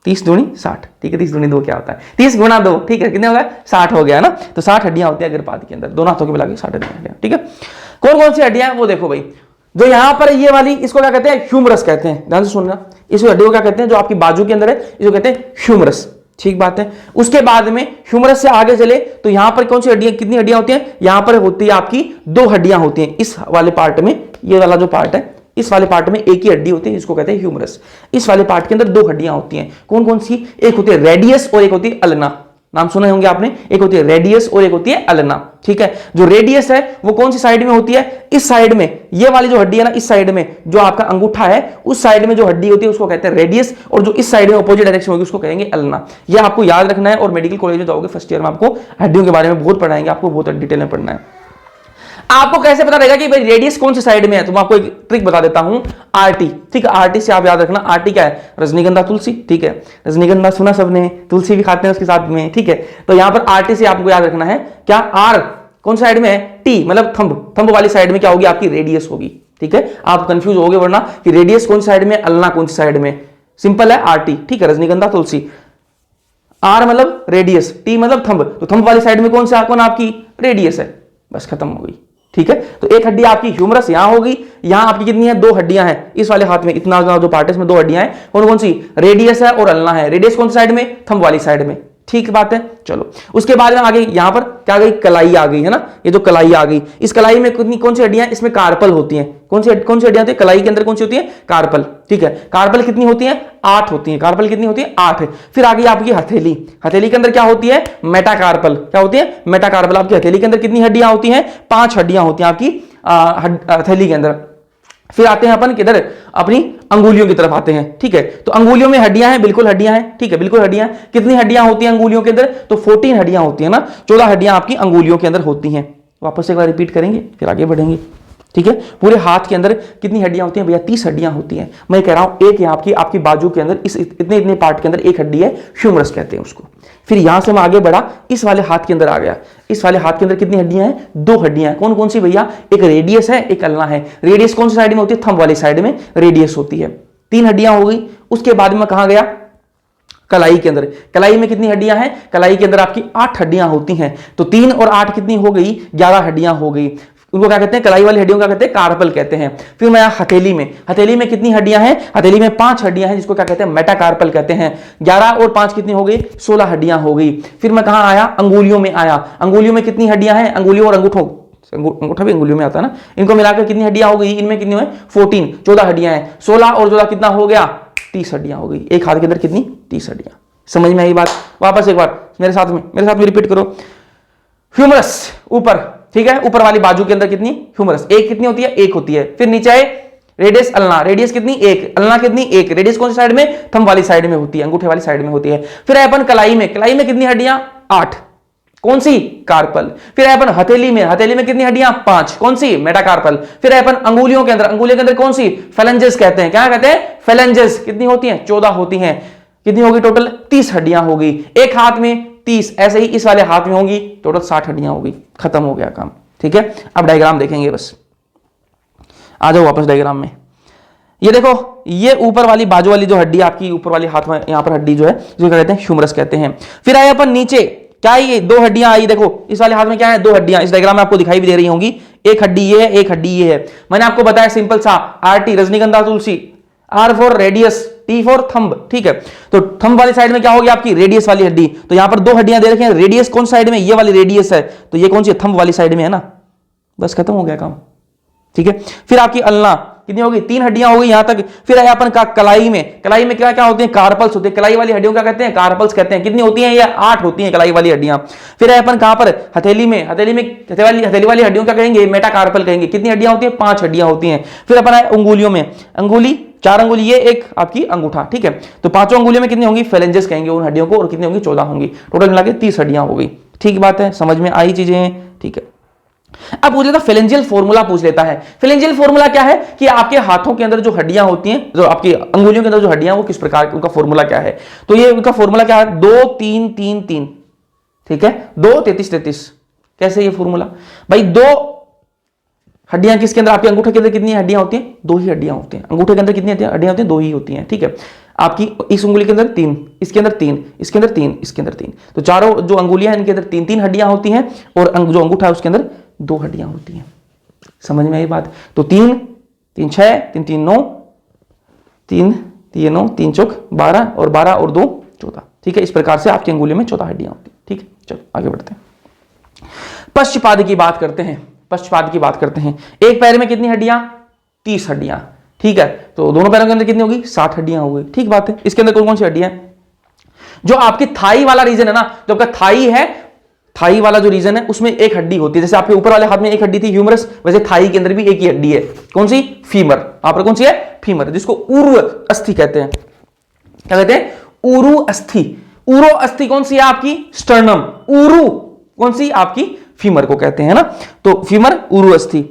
60, ठीक है। 30 दूनी 2 क्या होता है? 30 गुणा 2, ठीक है, कितने हो गए? 60 हो गया ना। तो 60 हड्डियां होती है अग्रपाद के अंदर, दोनों हाथों के मिला के 60 हड्डियां, ठीक है। कौन कौन सी हड्डियां हैं वो देखो भाई। जो यहां पर ये वाली, इसको क्या कहते हैं? ह्यूमरस कहते हैं, ध्यान से सुनना। इस हड्डी को क्या कहते हैं? जो आपकी बाजू के अंदर है, इसको कहते हैं ह्यूमरस, ठीक बात है। उसके बाद में ह्यूमरस से आगे चले तो यहां पर कौन सी हड्डियां, कितनी हड्डियां होती हैं? यहां पर होती है आपकी 2 हड्डियां होती हैं इस वाले पार्ट में। ये वाला जो पार्ट है, इस वाले पार्ट में एक ही हड्डी होती है, इसको कहते हैं ह्यूमरस। इस वाले पार्ट के अंदर 2 हड्डियां होती हैं, कौन कौन सी? एक होती है रेडियस और एक होती है अल्ना। नाम सुने होंगे आपने, एक होती है रेडियस और एक होती है अल्ना, ठीक है। जो रेडियस है वो कौन सी साइड में होती है? इस साइड में, ये वाली जो हड्डी है ना, इस साइड में जो आपका अंगूठा है, उस साइड में जो हड्डी होती है उसको कहते हैं रेडियस, और जो इस साइड में अपोजिट डायरेक्शन होगी उसको कहेंगे अल्ना। ये आपको याद रखना है, और मेडिकल कॉलेज में जाओगे फर्स्ट ईयर में आपको हड्डियों के बारे में बहुत पढ़ाएंगे, आपको बहुत डिटेल में पढ़ना है। आपको कैसे पता रहेगा कि भाई रेडियस कौन सी साइड में है? तो मैं आपको एक ट्रिक बता देता हूं, आरटी, ठीक है। आरटी से आप याद रखना, आरटी क्या है? रजनीगंधा तुलसी, ठीक है। रजनीगंधा सुना सबने, तुलसी भी खाते हैं उसके साथ में, ठीक है। तो यहां पर आरटी से आपको याद रखना है क्या? आर कौन साइड में है? टी मतलब थंब, थंब वाली साइड में क्या होगी? आपकी रेडियस होगी, ठीक है। आप कंफ्यूज होगे वरना कि रेडियस कौन सी साइड में, अल्ना कौन सी साइड में। सिंपल है, आरटी, ठीक है। रजनीगंधा तुलसी, आर मतलब रेडियस, टी मतलब थंब, तो थंब वाली साइड में कौन सा, कौन आपकी रेडियस है, बस खत्म हो गई, ठीक है। तो एक हड्डी आपकी ह्यूमरस यहां होगी, यहां आपकी कितनी है? 2 हड्डियां हैं इस वाले हाथ में, इतना जो पार्ट है इसमें 2 हड्डियां हैं, कौन कौन सी? रेडियस है और अल्ना है। रेडियस कौन सी साइड में? थंब वाली साइड में, ठीक बात है। चलो उसके बाद में आगे यहां पर क्या आ गई? कलाई आ गई है ना, ये जो कलाई आ गई, इस कलाई में कितनी कौन सी हड्डियां? इसमें कार्पल होती हैं, कौन सी हड्डियां होती है कलाई के अंदर? कौन सी होती है? कार्पल, ठीक है। कार्पल कितनी होती है? 8 होती है। कार्पल कितनी होती है? 8। फिर आ गई आपकी हथेली, हथेली के अंदर क्या होती है? मेटाकार्पल, क्या होती है? मेटाकार्पल। आपकी हथेली के अंदर कितनी हड्डियां होती हैं? 5 हड्डियां होती हैं आपकी हथेली के अंदर। फिर आते हैं अपन किधर? अपनी अंगुलियों की तरफ आते हैं, ठीक है। तो अंगुलियों में हड्डियां हैं, बिल्कुल हड्डियां हैं, ठीक है, बिल्कुल हड्डियां। कितनी हड्डियां होती हैं अंगुलियों के अंदर? तो 14 हड्डियां होती है ना, 14 हड्डियां आपकी अंगुलियों के अंदर होती हैं। वापस एक बार रिपीट करेंगे फिर आगे बढ़ेंगे, ठीक है। पूरे हाथ के अंदर कितनी हड्डियां होती हैं भैया? 30 हड्डियां होती हैं। मैं कह रहा हूं एक यहाँ आपकी बाजू के अंदर, इस इतने इतने पार्ट के अंदर एक हड्डी है, ह्यूमरस कहते हैं उसको। फिर यहां से मैं आगे बढ़ा, इस वाले हाथ के अंदर आ गया। इस वाले हाथ के अंदर कितनी हड्डियां हैं? 2 हड्डियां हैं, कौन कौन सी भैया? एक रेडियस है, एक अल्ना है। रेडियस कौन सी साइड में होती है? थंब वाली साइड में रेडियस होती है। 3 हड्डियां हो गई। उसके बाद में कहां गया? कलाई के अंदर। कलाई में कितनी हड्डियां हैं? कलाई के अंदर आपकी 8 हड्डियां होती हैं। तो 3 और 8 कितनी हो गई? 11 हड्डियां हो गई। उनको क्या कहते हैं? कलाई वाली हड्डियों का कहते हैं कार्पल कहते हैं। फिर मैं हथेली में, हथेली में कितनी हड्डियां हैं? हथेली में 5 हड्डियां हैं, जिसको क्या कहते हैं? मेटाकार्पल कहते हैं। 11 और 5 कितनी हो गई? 16 हड्डियां हो गई। फिर मैं कहां आया? अंगुलियों में आया। अंगुलियों में कितनी हड्डियां हैं? अंगुलियों और अंगूठों, अंगूठा भी अंगुलियों में आता है ना, इनको मिलाकर कितनी हड्डियां हो गई? इनमें कितनी हुई? 14 हड्डियां हैं। 16 और 14 कितना हो गया? 30 हड्डियां हो गई। एक हाथ के अंदर कितनी? 30 हड्डियां। समझ में आई बात? वापस एक बार मेरे साथ में रिपीट करो। ह्यूमरस ऊपर, ठीक है, ऊपर वाली बाजू के अंदर कितनी? ह्यूमरस एक कितनी होती है? 1 होती है। फिर नीचे आए रेडियस अल्ना, रेडियस कितनी? 1, अल्ना कितनी? 1। रेडियस कौन सी साइड में? थंब वाली साइड में होती है, अंगूठे वाली साइड में होती है। फिर आए अपन कलाई में, कलाई में कितनी हड्डियां? 8, कौन सी? कार्पल। फिर आए अपन हथेली में, हथेली में कितनी हड्डियां? 5, कौन सी? मेटाकार्पल। फिर आए अपन अंगुलियों के अंदर, अंगुलियों के अंदर कौन सी? फेलेंजेस कहते हैं। क्या कहते हैं? फेलेंजेस। कितनी होती हैं? 14 होती हैं। कितनी होगी टोटल? 30 हड्डियां होगी। एक हाथ में 30, ऐसे ही इस वाले हाथ में होंगी, टोटल 60 हड्डियां होगी। खत्म हो गया काम, ठीक है। अब डायग्राम देखेंगे, बस आ जाओ वापस डायग्राम में। ये देखो, ये ऊपर वाली बाजू वाली जो हड्डी आपकी ऊपर वाली हाथ में, यहां पर हड्डी जो है, जो कहते हैं ह्यूमरस कहते हैं। फिर आए अपन नीचे, क्या ये 2 हड्डियां आई। देखो इस वाले हाथ में क्या है? 2 हड्डियां। इस डायग्राम में आपको दिखाई भी दे रही होंगी। एक हड्डी ये है, एक हड्डी ये है। मैंने आपको बताया सिंपल सा, RT Rajnigandha Tulsi, R for radius, T for thumb, ठीक है। तो थंब वाली साइड में क्या होगी? आपकी रेडियस वाली हड्डी। तो यहां पर 2 हड्डियां दे रखी हैं। रेडियस कौन साइड में? ये वाली रेडियस है, तो ये कौन सी? थंब वाली साइड में है ना। बस खत्म हो गया काम, ठीक है। फिर आपकी अल्ना कितनी होगी? 3 हड्डियां हो गई यहां तक। फिर आया अपन का कलाई में, कलाई में क्या क्या होते हैं? कार्पल्स होते हैं। कलाई वाली हड्डियों क्या कहते हैं? कार्पल्स कहते हैं। कितनी होती हैं? ये 8 होती हैं कलाई वाली हड्डियां। फिर आया अपन कहां पर? हथेली में, हथेली वाली हड्डियों क्या कहेंगे? मेटाकार्पल कहेंगे। कितनी हड्डियां होती है? 5 हड्डियां होती हैं। फिर अपन आए अंगुलियों में, अंगुली 4 अंगुली, ये एक आपकी अंगूठा, ठीक है। तो 5 अंगुलियों में कितनी होंगी? फेलेंजेस कहेंगे उन हड्डियों को, और कितनी होंगी? 14 होंगी। टोटल मिला के 30 हड्डियां हो गई। ठीक बात है, समझ में आई चीजें? ठीक है, अब पूछ लेता फेलेंजियल फॉर्मूला पूछ लेता है। फेलेंजियल फॉर्मूला क्या है कि आपके हाथों के अंदर जो हड्डियां होती हैं, जो आपकी अंगुलियों के अंदर जो हड्डियां, वो किस प्रकार, उनका फॉर्मूला क्या है। तो ये उनका फॉर्मूला क्या है, 2 3 3 3, ठीक है, 2 33 33। कैसे ये फॉर्मूला भाई, 2 हड्डियां किसके अंदर, आपके अंगूठे के अंदर कितनी हड्डियां होती हैं, 2 ही हड्डियां होती हैं। अंगूठे के अंदर कितनी हड्डियां होती हैं, 2 ही होती हैं, ठीक है। आपकी इस उंगली के अंदर 3, इसके अंदर 3, इसके अंदर 3, इसके अंदर 3, तो चारों जो अंगुलियां हैं इनके अंदर 3 3 हड्डियां होती हैं, और जो अंगूठा है उसके अंदर 2 हड्डियां होती हैं। समझ में आई बात। तो 3 3 6 3 3 9, 3 3 9, 3 चौक 12, और 12 और 2 14, ठीक है। इस प्रकार से आपकी अंगुलियों में 14 हड्डियां होती हैं, ठीक है। चलो आगे बढ़ते हैं। पश्चपाद की बात करते हैं। पश्चपाद की बात करते हैं। एक पैर में कितनी हड्डियां, 30 हड्डियां, ठीक है। तो दोनों पैरों के अंदर कितनी होगी, 60 हड्डियां हो गई, ठीक बात है। इसके अंदर कौन कौन सी हड्डियां, जो आपकी थाई वाला रीजन है ना, जो आपका थाई है, थाई वाला जो रीजन है उसमें एक हड्डी होती है। जैसे आपके ऊपर वाले हाथ में एक हड्डी थी ह्यूमरस, वैसे थाई के अंदर भी एक ही हड्डी है। कौन सी, फीमर। वहां पर कौन सी है, फीमर, जिसको उरु अस्थि कहते हैं। क्या कहते हैं, उरु अस्थि। उरो अस्थि कौन सी है आपकी, स्टर्नम। उरु कौन सी, आपकी फीमर को कहते हैं ना। तो फीमर, उरु अस्थि,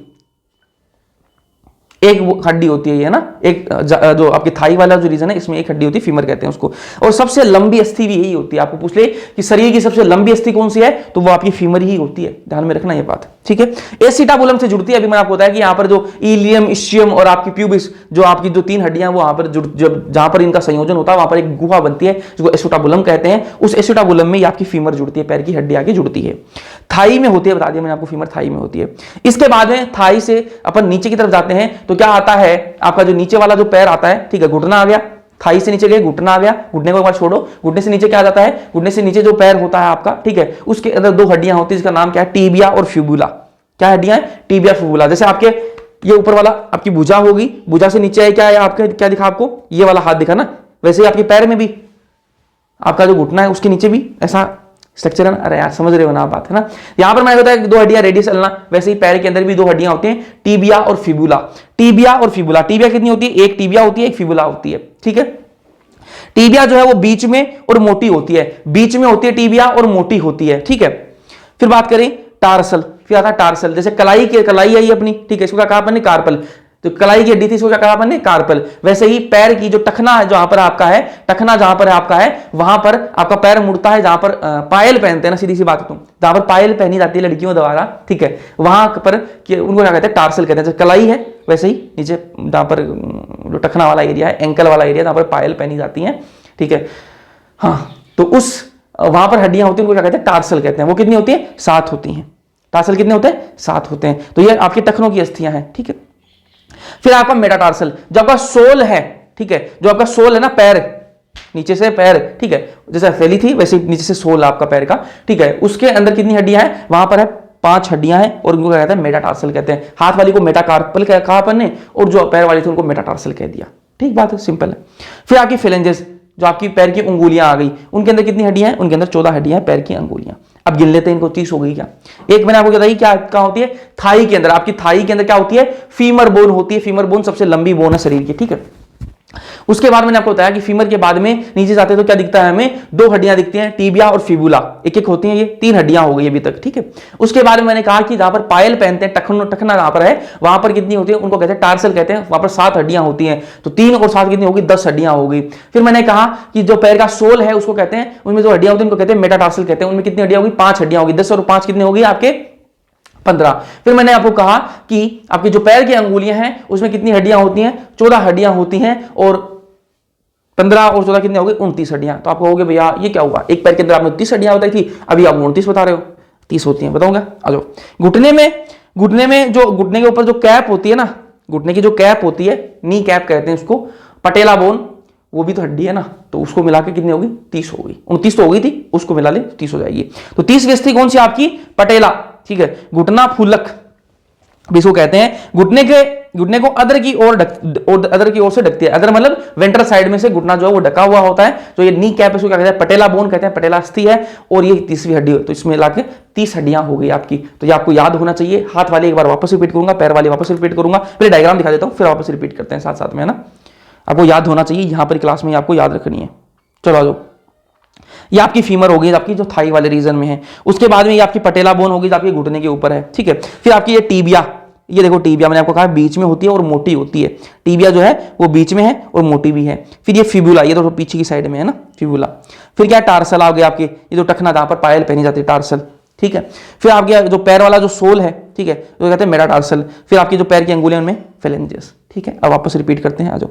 एक हड्डी होती है ये ना, एक जो आपकी थाई वाला जो रीजन है इसमें एक हड्डी होती है, फीमर कहते हैं उसको। और सबसे लंबी अस्थि भी यही होती है। आपको पूछ ले कि शरीर की सबसे लंबी अस्थि कौन सी है, तो वो आपकी फीमर ही होती है। ध्यान में रखना ये बात, ठीक है। एसिटाबुलम से जुड़ती है। अभी मैंने आपको बताया कि यहाँ पर जो इलियम, इशियम और आपकी प्यूबिस, जो आपकी जो 3 हड्डियां वो वहां पर जहां पर इनका संयोजन होता है वहां पर एक गुहा बनती है जिसको एसिटाबुलम कहते हैं। उस एसिटाबुलम में आपकी फीमर जुड़ती है, पैर की हड्डी आगे जुड़ती है। थाई में होती है, बता दिया मैंने आपको, फीमर थाई में होती है। इसके बाद में थाई से अपन नीचे की तरफ जाते हैं तो क्या आता है, आपका जो नीचे वाला जो पैर आता है, ठीक है, घुटना आ गया। थाई से नीचे गए, घुटना आ गया। घुटने को एक बार छोड़ो, घुटने से नीचे क्या आ जाता है, घुटने से नीचे जो पैर होता है आपका, ठीक है, उसके अंदर 2 हड्डियां होती है जिसका नाम क्या है, टीबिया और फिबुला। क्या हड्डियां हैं, टीबिया, फिबुला। जैसे आपके ये ऊपर वाला आपकी भुजा होगी, भुजा से नीचे है क्या है आपके, क्या दिखा आपको, ये वाला हाथ दिखा ना, वैसे ही आपके पैर में भी आपका जो घुटना है उसके नीचे भी ऐसा स्ट्रक्चर है ना। अरे यार समझ रहे हो ना आप बात, है ना। यहां पर मैंने बताया 2 हड्डियां रेडियस अल्ना, वैसे ही पैर के अंदर भी 2 हड्डियां होती हैं, टीबिया और फिबुला। टीबिया और फिबुला, टीबिया कितनी होती है, एक टीबिया होती है, एक फिबुला होती है, ठीक है। टीबिया जो है वो बीच में और मोटी होती है, बीच में होती है टीबिया और मोटी होती है, ठीक है। फिर बात करें टार्सल, फिर आता है टार्सल। जैसे कलाई आई अपनी, ठीक है, इसको क्या कहा अपन ने, कार्पल। तो कलाई की हड्डी थी, इसको क्या कहा अपन ने, कार्पल। वैसे ही पैर की जो टखना है, जहां पर आपका है टखना, जहां पर आपका है वहां पर आपका पैर मुड़ता है, जहां पर पायल पहनते हैं ना, सीधी सी बात है, तुम जहां पर पायल पहनी जाती है लड़कियों द्वारा, ठीक है, वहां पर उनको क्या कहते हैं, टार्सल कहते हैं। जैसे कलाई है वैसे ही नीचे जहां पर जो टखना वाला एरिया है, एंकल वाला एरिया, जहां पर पायल पहनी जाती है, ठीक है। हाँ, तो उस वहां पर हड्डियां होती है, उनको क्या कहते हैं, टार्सल कहते हैं। वो कितनी होती है, 7 होती हैं। टार्सल कितने होते हैं, 7 होते हैं। तो ये आपके टखनों की अस्थियां हैं, ठीक है। फिर आपका मेटाटार्सल, जो आपका सोल है, ठीक है, जो आपका सोल है ना, पैर, नीचे से पैर, ठीक है, जैसे फैली थी वैसे नीचे से सोल आपका पैर का, ठीक है, उसके अंदर कितनी हड्डियां हैं, वहां पर है 5 हड्डियां हैं, और उनको क्या कहते हैं, मेटाटार्सल कहते हैं। हाथ वाली को मेटाकार्पल कहा अपन ने, और जो पैर वाली थी उनको मेटाटार्सल कह दिया, ठीक बात है, सिंपल है। फिर आपकी फेलेंजेस, जो आपकी पैर की अंगुलियां आ गई, उनके अंदर कितनी हड्डियां हैं, उनके अंदर 14 हड्डियां हैं, पैर की अंगुलियां। अब गिन लेते हैं इनको, 30 हो गई क्या। एक मैंने आपको बताई क्या होती है, थाई के अंदर, आपकी थाई के अंदर क्या होती है, फीमर बोन होती है। फीमर बोन सबसे लंबी बोन है शरीर की, ठीक है। उसके बाद मैंने आपको बताया कि फीमर के बाद में नीचे जाते हैं तो क्या दिखता है हमें, 2 हड्डियां दिखती हैं, टीबिया और फिबुला, एक एक होती हैं, ये 3 हड्डियां हो गई अभी तक, ठीक है। उसके बाद में मैंने कहा कि जहां पर पायल पहनते हैं, टखना जहां पर है वहां पर कितनी होती है, उनको कहते हैं टार्सल कहते हैं। वहां पर 7 हड्डियां होती हैं, तो 3 और 7 कितनी होगी, 10 हड्डियां हो गई। फिर मैंने कहा कि जो पैर का सोल है उसको कहते हैं, उनमें जो हड्डियां होती हैं उनको कहते हैं मेटाटार्सल कहते हैं। उनमें कितनी हड्डियां होगी, 5 हड्डियां होगी। 10 और 5 कितने होगी आपके, 15। फिर मैंने आपको कहा कि आपकी जो पैर की अंगुलियां हैं उसमें कितनी हड्डियां होती हैं, 14 हड्डियां होती हैं, और 15 और 14 कितने हो गए, 29 हड्डियां। तो आप कहोगे भैया ये क्या हुआ, एक पैर के अंदर आपने 30 हड्डियां बताई थी, अभी आप 29 बता रहे हो। 30 होती हैं, बताऊंगा, आ जाओ। घुटने में जो घुटने के ऊपर जो कैप होती है ना, घुटने की जो कैप होती है, नी कैप कहते हैं उसको, पटेला बोन, वो भी तो हड्डी है ना, तो उसको मिला के कितनी होगी, 30 हो गई। 29 तो हो गई थी, उसको मिला ले 30 हो जाएगी। तो 30वीं अस्थि कौन सी आपकी, पटेला, ठीक है। घुटना फूलक इसको कहते हैं। घुटने को अदर की ओर से ढकती है। अदर मतलब वेंट्रल साइड में से घुटना जो है वो ढका हुआ होता है। तो ये नी कैप इसको क्या कहते हैं, पटेला बोन कहते हैं, पटेला अस्थि है, और ये 30वीं हड्डी है। तो इसमें लाके 30 हड्डियां हो गई आपकी। तो ये आपको याद होना चाहिए। हाथ वाले एक बार वापस रिपीट करूंगा, पैर वाले वापस रिपीट करूंगा, पहले डायग्राम दिखा देता हूं, फिर वापस रिपीट करते हैं साथ साथ में, है ना। आपको याद होना चाहिए, यहां पर क्लास में आपको याद रखनी है। चलो आ जाओ। ये आपकी फीमर होगी, आपकी जो थाई वाले रीजन में है। उसके बाद में ये आपकी पटेला बोन होगी, जो आपके घुटने के ऊपर है, ठीक है। फिर आपकी ये टीबिया, ये देखो टीबिया मैंने आपको कहा बीच में होती है और मोटी होती है। टीबिया जो है वो बीच में है और मोटी भी है। फिर ये फिबुला, ये तो पीछे की साइड में है ना फिबुला। फिर क्या टार्सल आ गया आपके, ये जो टखना जहां पर पायल पहनी जाती है टार्सल, ठीक है। फिर आपके जो पैर वाला जो सोल है, ठीक है, तो कहते हैं मेटाटार्सल। फिर आपकी जो पैर की अंगुलियां उनमें फेलेंजेस, ठीक है। अब वापस रिपीट करते हैं, आ जाओ।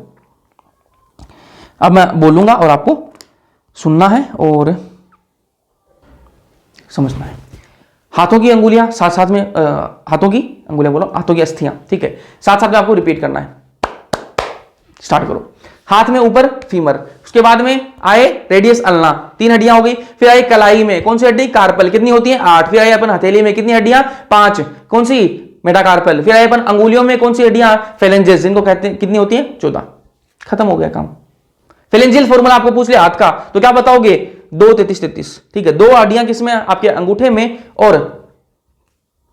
अब मैं बोलूंगा और आपको सुनना है और समझना है। हाथों की अंगुलियां साथ साथ में, हाथों की अंगुलियां बोलो, हाथों की अस्थियां, ठीक है, साथ साथ में आपको रिपीट करना है। स्टार्ट करो। हाथ में ऊपर फीमर, उसके बाद में आए रेडियस अल्ना, 3 हड्डियां हो गई। फिर आई कलाई में कौन सी हड्डी, कार्पल, कितनी होती है 8। फिर आई अपन हथेली में कितनी हड्डियां 5, कौन सी, मेटाकार्पल। फिर आई अपन अंगुलियों में कौन सी हड्डियां, फेलेंजेस, जिनको कहते हैं, कितनी होती है 14। खत्म हो गया काम। फेलेंजियल फॉर्मूला आपको पूछ लिया हाथ का, तो क्या बताओगे 2 33 33, ठीक है। 2 हड्डियां किसमें, आपके अंगूठे में, और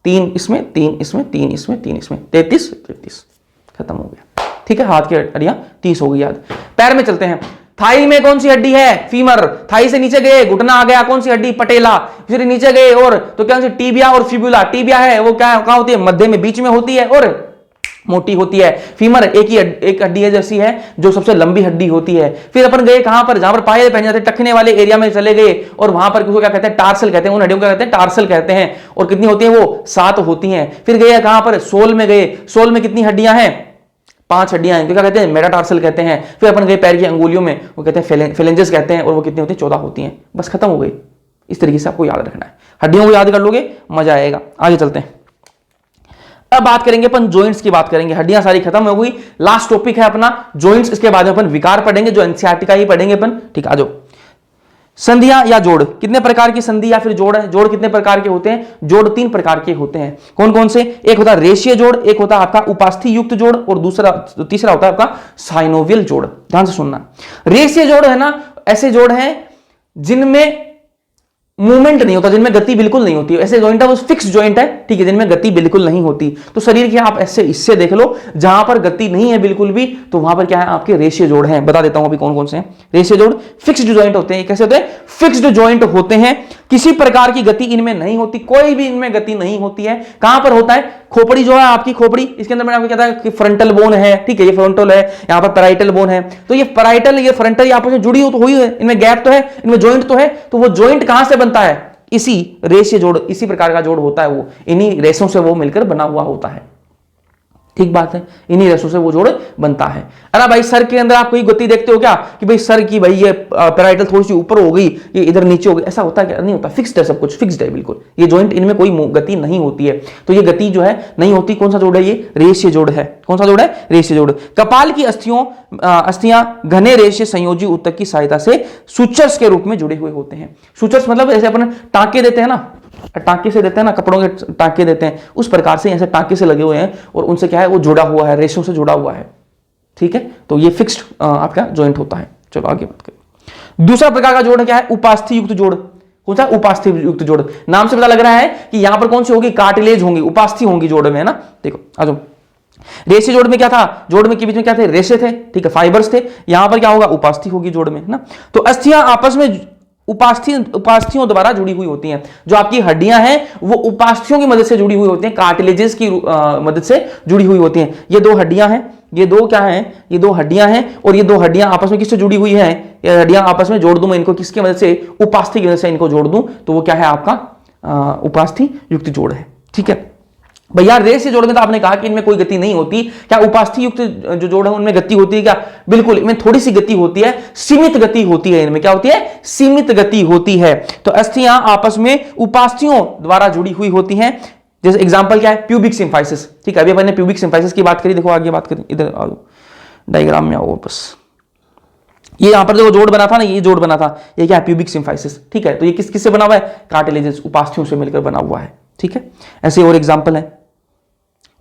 3 इसमें, 3 इसमें, 3 इसमें, 3 इसमें, 33 33, खत्म हो गया, ठीक है। हाथ की हड्डियां 30 हो गई याद। पैर में चलते हैं। थाई में कौन सी हड्डी है, फीमर। थाई से नीचे गए घुटना आ गया, कौन सी हड्डी, पटेला। फिर नीचे गए और तो क्या, टीबिया और फिबुला। टीबिया है वो क्या कहां होती है, मध्य में, बीच में होती है और मोटी होती है। फीमर एक हड्डी है जैसी है जो सबसे लंबी हड्डी होती है। फिर अपन गए कहां पर, जहां पर पाए पहन जाते, टखने वाले एरिया में चले गए और वहां पर किसको क्या कहते हैं, टार्सल कहते हैं, उन हड्डियों को कहते हैं टार्सल कहते हैं। और कितनी होती है वो, 7 होती हैं। फिर गए कहां पर, सोल में गए। सोल में कितनी हड्डियां हैं, 5 हड्डियां हैं, क्या कहते हैं, मेटाटार्सल कहते हैं। फिर अपन गए पैर की अंगुलियों में, वो कहते हैं फेलेंजेस कहते हैं, और वो कितनी होती है 14 होती हैं। बस खत्म हो गई। इस तरीके से आपको याद रखना है, हड्डियों को याद कर लोगे मजा आएगा। आगे चलते हैं। अब बात करेंगे अपन जॉइंट्स की, बात करेंगे। हड्डियां सारी खत्म हो गई, लास्ट टॉपिक है अपना जॉइंट्स। इसके बाद में अपन विकार पढ़ेंगे, जो एनसीईआरटी का ही पढ़ेंगे अपन, ठीक। आ जाओ। संधियां या जोड़, कितने प्रकार की संधि या फिर जोड़ है, जोड़ कितने प्रकार के होते हैं, जोड़ 3 प्रकार के होते हैं। कौन कौन से, एक होता है रेशीय जोड़, एक होता है आपका उपास्थि युक्त जोड़, और तीसरा होता है आपका साइनोवियल जोड़। ध्यान से सुनना। रेशीय जोड़ है ना, ऐसे जोड़ हैं जिनमें मूवमेंट नहीं होता, जिनमें गति बिल्कुल नहीं होती। ऐसे जॉइंट है वो फिक्स जॉइंट है, ठीक है, जिनमें गति बिल्कुल नहीं होती। तो शरीर के आप ऐसे इससे देख लो, जहां पर गति नहीं है बिल्कुल भी, तो वहां पर क्या है, आपके रेशीय जोड़ हैं। बता देता हूं अभी कौन कौन से हैं रेशीय जोड़। फिक्स्ड जॉइंट होते हैं। कैसे होते हैं, फिक्स्ड जॉइंट होते हैं, किसी प्रकार की गति इनमें नहीं होती, कोई भी इनमें गति नहीं होती है। कहां पर होता है, खोपड़ी जो है आपकी, खोपड़ी, इसके अंदर मैंने आपको कहता है कि फ्रंटल बोन है, ठीक है, ये फ्रंटल है, यहां पर पैराइटल बोन है। तो ये पैराइटल, ये फ्रंटल आपस में जुड़ी हो तो हुई है, इनमें गैप तो है, इनमें जॉइंट तो है। तो वो जॉइंट कहां से बनता है, इसी रेशे जोड़, इसी प्रकार का जोड़ होता है, वो इन्हीं रेशों से वो मिलकर बना हुआ होता है। ठीक बात है, इन्हीं रेशों से वो जोड़ बनता है। अरे भाई सर के अंदर आप कोई गति देखते हो क्या, कि भाई सर की भाई ये पैराइटल थोड़ी सी ऊपर हो गई, ये इधर नीचे हो गई, ऐसा होता है क्या, नहीं होता। फिक्स्ड है, सब कुछ फिक्स्ड है बिल्कुल। ये जॉइंट, इनमें कोई गति नहीं होती है। तो ये गति जो है नहीं होती। कौन सा जोड़ है, ये रेशे जोड़ है। कौन सा जोड़ है, रेशे जोड़। कपाल की अस्थियां घने रेशे संयोजी ऊतक की सहायता से सूचर्स के रूप में जुड़े हुए होते हैं। सूचर्स मतलब जैसे अपन टांके देते हैं ना, टांके से देते हैं ना, कपड़ों के टांके देते हैं, उस प्रकार से ऐसे टांके से लगे हुए हैं और उनसे क्या है, वो जुड़ा हुआ है, रेशों से जुड़ा हुआ है, ठीक है। तो ये फिक्स्ड आपका जॉइंट होता है। चलो आगे बात करें। दूसरा प्रकार का जोड़ क्या है, उपास्थि युक्त जोड़। कौन सा, उपास्थि युक्त जोड़। नाम से पता लग रहा है कि यहां पर कौन सी होगी, कार्टिलेज होंगी, उपास्थि होंगी जोड़ में, है ना। देखो आ जाओ। रेशे जोड़ में क्या था, जोड़ में के बीच में क्या थे, रेशे थे, ठीक है, फाइबर्स थे। यहां पर क्या होगा, उपास्थि होगी जोड़ में, है ना। तो अस्थियां आपस में उपास्थियों द्वारा जुड़ी हुई होती हैं। जो आपकी हड्डियां हैं वो उपास्थियों की मदद से जुड़ी हुई होती हैं, कार्टिलेजेस की मदद से जुड़ी हुई होती हैं। ये 2 हड्डियां हैं, ये 2 क्या हैं, ये 2 हड्डियां हैं, और ये 2 हड्डियां आपस में किससे जुड़ी हुई हैं, ये हड्डियां आपस में जोड़ दूं मैं इनको, किसकी मदद से, उपास्थि की मदद से इनको जोड़ दूं, तो वो क्या है आपका उपास्थि युक्त जोड़ है, ठीक है। भैया रेशे जोड़ में तो आपने कहा कि इनमें कोई गति नहीं होती, क्या उपास्थि युक्त जो जोड़ है उनमें गति होती है क्या, बिल्कुल, इनमें थोड़ी सी गति होती है, सीमित गति होती है। इनमें क्या होती है, सीमित गति होती है। तो अस्थियां आपस में उपास्थियों द्वारा जुड़ी हुई होती हैं। जैसे एग्जांपल क्या है, प्यूबिक सिम्फाइसिस, ठीक है, अभी अपन ने प्यूबिक सिम्फाइसिस की बात करी। देखो आगे बात करें, इधर आओ, डायग्राम में आओ वापस। ये यहां पर जो जोड़ बना था ना, ये जोड़ बना था, ये क्या है, प्यूबिक सिम्फाइसिस, ठीक है। तो ये किससे बना हुआ है, कार्टिलेजेस, उपास्थियों से मिलकर बना हुआ है, ठीक है। ऐसे और एग्जांपल है,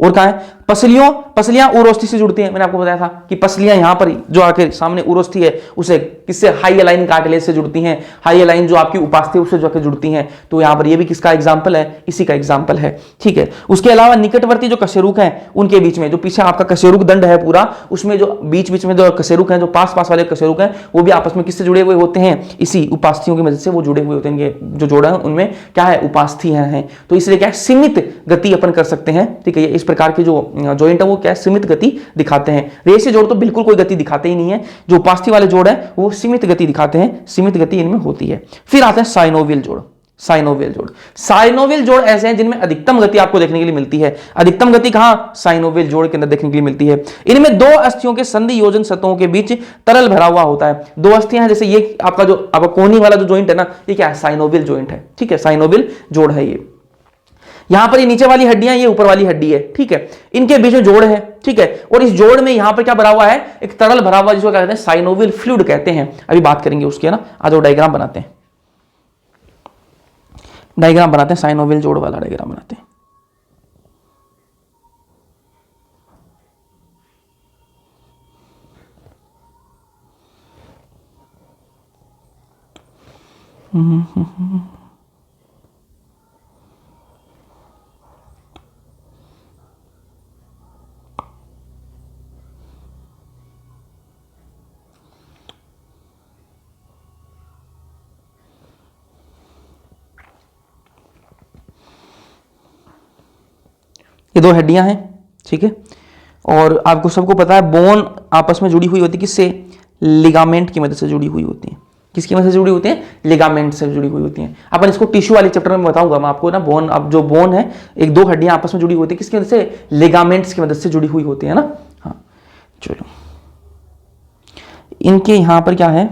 और कहा है पसलियां उरोस्थि से जुड़ती हैं। मैंने आपको बताया था कि पसलियां यहां पर जो आके सामने उरोस्थि है उसे किससे, हाई अलाइन कार्टिलेज से जुड़ती हैं। हाई अलाइन जो आपकी उपास्थि उससे जो जुड़ती हैं। तो यहां पर ये भी किसका एग्जाम्पल है, इसी का एग्जाम्पल है। ठीक है, उसके अलावा निकटवर्ती जो कशेरुक हैं उनके बीच में जो पीछे आपका कशेरुक दंड है पूरा, उसमें जो बीच बीच में जो कशेरुक हैं, जो पास पास वाले कशेरुक हैं, वो भी आपस में किससे जुड़े हुए होते हैं, इसी उपास्थियों की मदद से वो जुड़े हुए होते हैं। जो जोड़ा है उनमें क्या है, उपास्थियां हैं। तो इसलिए क्या है, सीमित गति अपन कर सकते हैं। ठीक है, इस प्रकार के जो जॉइंट है वो क्या है, सीमित गति दिखाते हैं। रेशे जोड़ तो बिल्कुल कोई गति दिखाते ही नहीं है। जो उपास्थि वाले जोड़ है वो सीमित गति दिखाते हैं, सीमित गति इनमें होती है। फिर आते हैं साइनोवियल जोड़। साइनोवियल जोड़, साइनोवियल जोड़ ऐसे हैं जिनमें अधिकतम गति आपको देखने के लिए मिलती है। अधिकतम गति कहां, साइनोवियल जोड़ के अंदर देखने के लिए मिलती है। इनमें दो अस्थियों के संधि योजन सतहों के बीच तरल भरा हुआ होता है। दो अस्थियां हैं, जैसे ये आपका कोहनी वाला जो जॉइंट है ना, ये क्या है, साइनोवियल जॉइंट है। ठीक है, साइनोवियल जोड़ है ये। यहां पर ये नीचे वाली हड्डियां, ये ऊपर वाली हड्डी है। ठीक है, इनके बीच में जोड़ है। ठीक है, और इस जोड़ में यहां पर क्या भरा हुआ है, एक तरल भरा हुआ, जिसको क्या कहते हैं, साइनोवियल फ्लूइड कहते हैं। अभी बात करेंगे उसकी, है ना। आज वो डायग्राम बनाते हैं, साइनोवियल जोड़ वाला डायग्राम बनाते हैं। ये दो हड्डियां हैं। ठीक है, और आपको सबको पता है बोन आपस में जुड़ी हुई होती है किससे, लिगामेंट की मदद से जुड़ी हुई होती है। किसकी मदद से जुड़ी होती है, लिगामेंट से जुड़ी हुई होती हैं। अपन इसको टिश्यू वाले चैप्टर में बताऊंगा मैं आपको ना। बोन, अब जो बोन है, एक दो हड्डियां आपस में जुड़ी होती है, किसकी मदद से, लिगामेंट्स की मदद से जुड़ी हुई होती है ना। हाँ चलो, इनके यहां पर क्या है,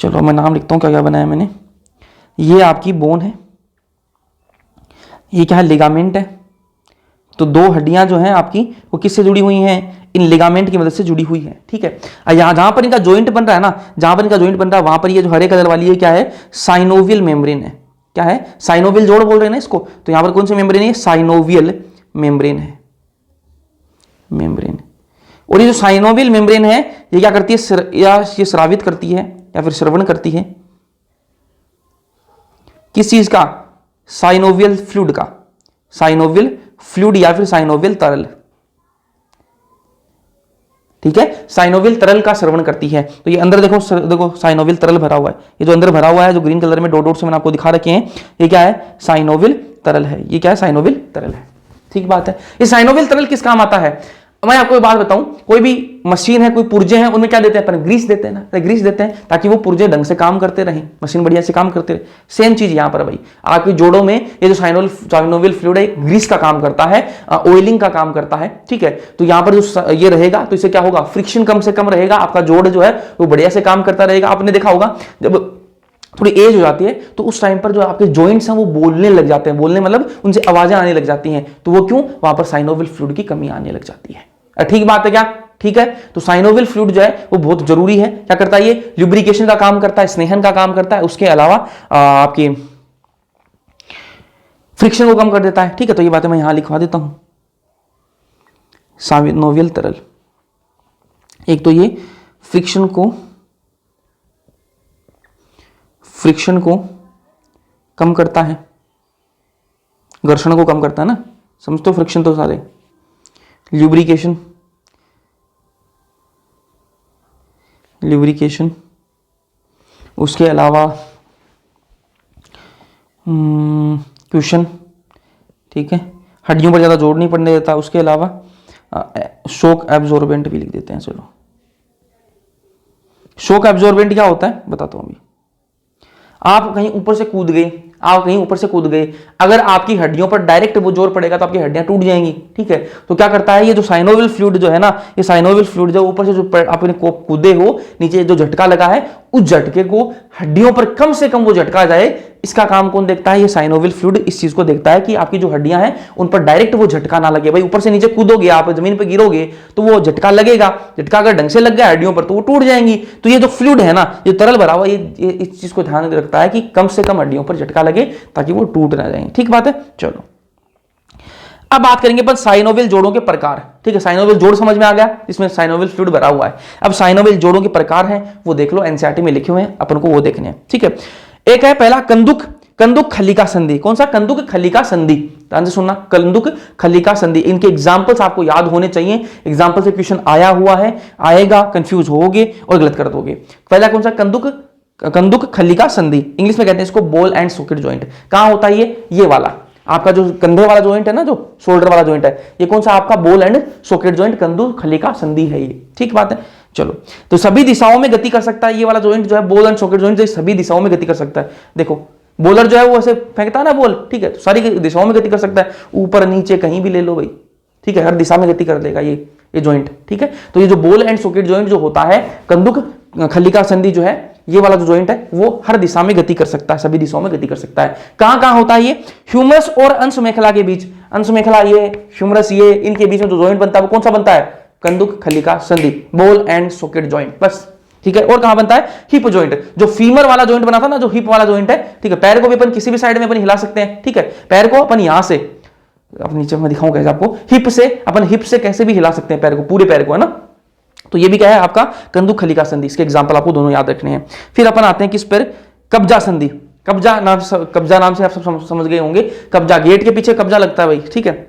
चलो मैं नाम लिखता हूं क्या क्या बनाया मैंने। ये आपकी बोन है, ये क्या है, लिगामेंट है। तो दो हड्डियां जो हैं आपकी वो किससे जुड़ी हुई हैं, इन लिगामेंट की मदद से जुड़ी हुई है। ठीक है, यहां जहां पर इनका जॉइंट बन रहा है ना, जहां पर इनका जॉइंट बन रहा है वहां पर ये जो हरे कलर वाली है क्या है, साइनोवियल मेम्ब्रेन है। क्या है, साइनोवियल जोड़ बोल रहे हैं ना इसको। तो यहां पर कौन सी मेम्ब्रेन है, साइनोवियल मेम्ब्रेन है, मेम्ब्रेन। और ये जो साइनोवियल मेम्ब्रेन है ये क्या करती है, या ये स्रावित करती है या फिर श्रवण करती है किस चीज का, साइनोवियल फ्लूइड का, साइनोवियल फ्लूइड या फिर साइनोवियल तरल। ठीक है, साइनोवियल तरल का श्रवण करती है। तो ये अंदर देखो, देखो साइनोवियल तरल भरा हुआ है। ये जो अंदर भरा हुआ है, जो ग्रीन कलर में डॉट डॉट से मैंने आपको दिखा रखे हैं, ये क्या है, साइनोवियल तरल है। ये क्या है, साइनोवियल तरल है। ठीक बात है। ये साइनोवियल तरल किस काम आता है, मैं आपको एक बात बताऊं, कोई भी मशीन है, कोई पुर्जे हैं, उनमें क्या देते हैं अपन, ग्रीस देते हैं ना। ग्रीस देते हैं ताकि वो पुर्जे ढंग से काम करते रहें, मशीन बढ़िया से काम करते रहे। सेम चीज यहां पर भाई, आपके जोड़ों में ये जो साइनोवियल फ्लूइड है, ग्रीस का काम करता है, ऑयलिंग का काम करता है। ठीक है, तो यहां पर जो ये रहेगा तो इससे क्या होगा, फ्रिक्शन कम से कम रहेगा, आपका जोड़ जो है वो बढ़िया से काम करता रहेगा। आपने देखा होगा जब थोड़ी एज हो जाती है तो उस टाइम पर जो आपके जॉइंट्स हैं वो बोलने लग जाते हैं, बोलने मतलब उनसे आवाजें आने लग जाती हैं। तो वो क्यों, वहां पर साइनोवियल फ्लूइड की कमी आने लग जाती है। ठीक बात है क्या, ठीक है। तो साइनोवियल फ्लूइड जो है वो बहुत जरूरी है। क्या करता है, ये ल्यूब्रिकेशन का काम करता है, स्नेहन का काम करता है, उसके अलावा आपकी फ्रिक्शन को कम कर देता है। ठीक है, तो ये बातें मैं यहां लिखवा देता हूं। साइनोवियल तरल, एक तो ये फ्रिक्शन को कम करता है, घर्षण को कम करता है ना, समझते हो, फ्रिक्शन तो सारे, ल्यूब्रिकेशन, उसके अलावा क्वेश्चन। ठीक है, हड्डियों पर ज़्यादा जोर नहीं पड़ने देता। उसके अलावा शॉक एब्जॉर्बेंट भी लिख देते हैं। चलो, शॉक एब्जॉर्बेंट क्या होता है बताता हूँ। अभी आप कहीं ऊपर से कूद गए, आप कहीं ऊपर से कूद गए, अगर आपकी हड्डियों पर डायरेक्ट वो जोर पड़ेगा तो आपकी हड्डियां टूट जाएंगी, ठीक है। तो क्या करता है ये जो साइनोवियल फ्लूइड जो है ना, ये साइनोवियल फ्लूइड जो ऊपर से जो आपने कूदे हो, नीचे जो झटका लगा है, उस झटके को हड्डियों पर कम से कम वो झटका जाए, इसका काम कौन देखता है? ये साइनोवियल फ्लूइड इस चीज को देखता है कि आपकी जो हड्डियां हैं उन पर डायरेक्ट वो झटका ना लगे। भाई ऊपर से नीचे कूदोगे आप, जमीन पर गिरोगे तो वो झटका लगेगा, झटका अगर ढंग से लग गया हड्डियों पर तो वो टूट जाएंगी। तो ये जो फ्लूइड है ना, ये तरल भरा हुआ, ये इस चीज को ध्यान रखता है कि कम से कम हड्डियों पर झटका लगे ताकि वो टूट ना जाए। ठीक बात है। चलो अब बात करेंगे अपन साइनोवियल जोड़ों के प्रकार। ठीक है, साइनोवियल जोड़ समझ में आ गया, इसमें साइनोवियल फ्लूइड भरा हुआ है। अब साइनोवियल जोड़ों के प्रकार हैं वो देख लो, एनसीईआरटी में लिखे हुए हैं, अपन को वो देखने हैं। ठीक है, एक है पहला कंदुक खलिका संधि। कौन सा? कंदुक खलिका संधि। ध्यान से सुनना, कंदुक खलिका संधि। इनके एग्जांपल्स आपको याद होने चाहिए, एग्जांपल से क्वेश्चन आया हुआ है, आएगा, कंफ्यूज होगे और गलत कर दोगे। पहला कौन सा? कंदुक खलिका संधि, इंग्लिश में कहते हैं इसको बॉल एंड सॉकेट जॉइंट। कहां होता है ये वाला आपका जो कंधे वाला जॉइंट है ना, जो शोल्डर वाला जॉइंट है, ये कौन सा? आपका बॉल एंड सॉकेट जॉइंट, कंदुक खलिका संधि है ये। ठीक बात है। चलो, तो सभी दिशाओं में गति कर सकता है ये वाला जॉइंट जो है, बॉल एंड सॉकेट जॉइंट, सभी दिशाओं में गति कर सकता है। देखो बॉलर जो है वो ऐसे फेंकता है ना बॉल, ठीक है, तो सारी दिशाओं में गति कर सकता है, ऊपर नीचे कहीं भी ले लो भाई, ठीक है, हर दिशा में गति कर लेगा ये जॉइंट। ठीक है, तो ये जो बॉल एंड सॉकेट जॉइंट जो होता है, कंदुक खलिका संधि जो है, ये वाला जो जॉइंट है वो हर दिशा में गति कर सकता है, सभी दिशाओं में गति कर सकता है। कहां कहां होता है ये? ह्यूमरस और अंश मेखला के बीच। अंश मेखला ये, ह्यूमरस ये, इनके बीच में जो जॉइंट बनता है वो कौन सा बनता है? कंदुक खलिका संधि, बॉल एंड सॉकेट जॉइंट, बस। ठीक है, और कहां बनता है? हिप जॉइंट, जो फीमर वाला जॉइंट बना था ना, जो हिप वाला जॉइंट है, ठीक है, पैर को भी अपन किसी भी साइड में अपन हिला सकते हैं। ठीक है, पैर को अपन यहां से, अब नीचे मैं दिखाऊं कैसे आपको, हिप से कैसे भी हिला सकते हैं पैर को, पूरे पैर को, है ना। तो ये भी क्या है? आपका कंदुक खलिका संधि। इसके एग्जांपल आपको दोनों याद रखने हैं। फिर अपन आते हैं किस पर? कब्जा संधि। कब्जा नाम से आप सब समझ गए होंगे, कब्जा, गेट के पीछे कब्जा लगता है भाई। ठीक है,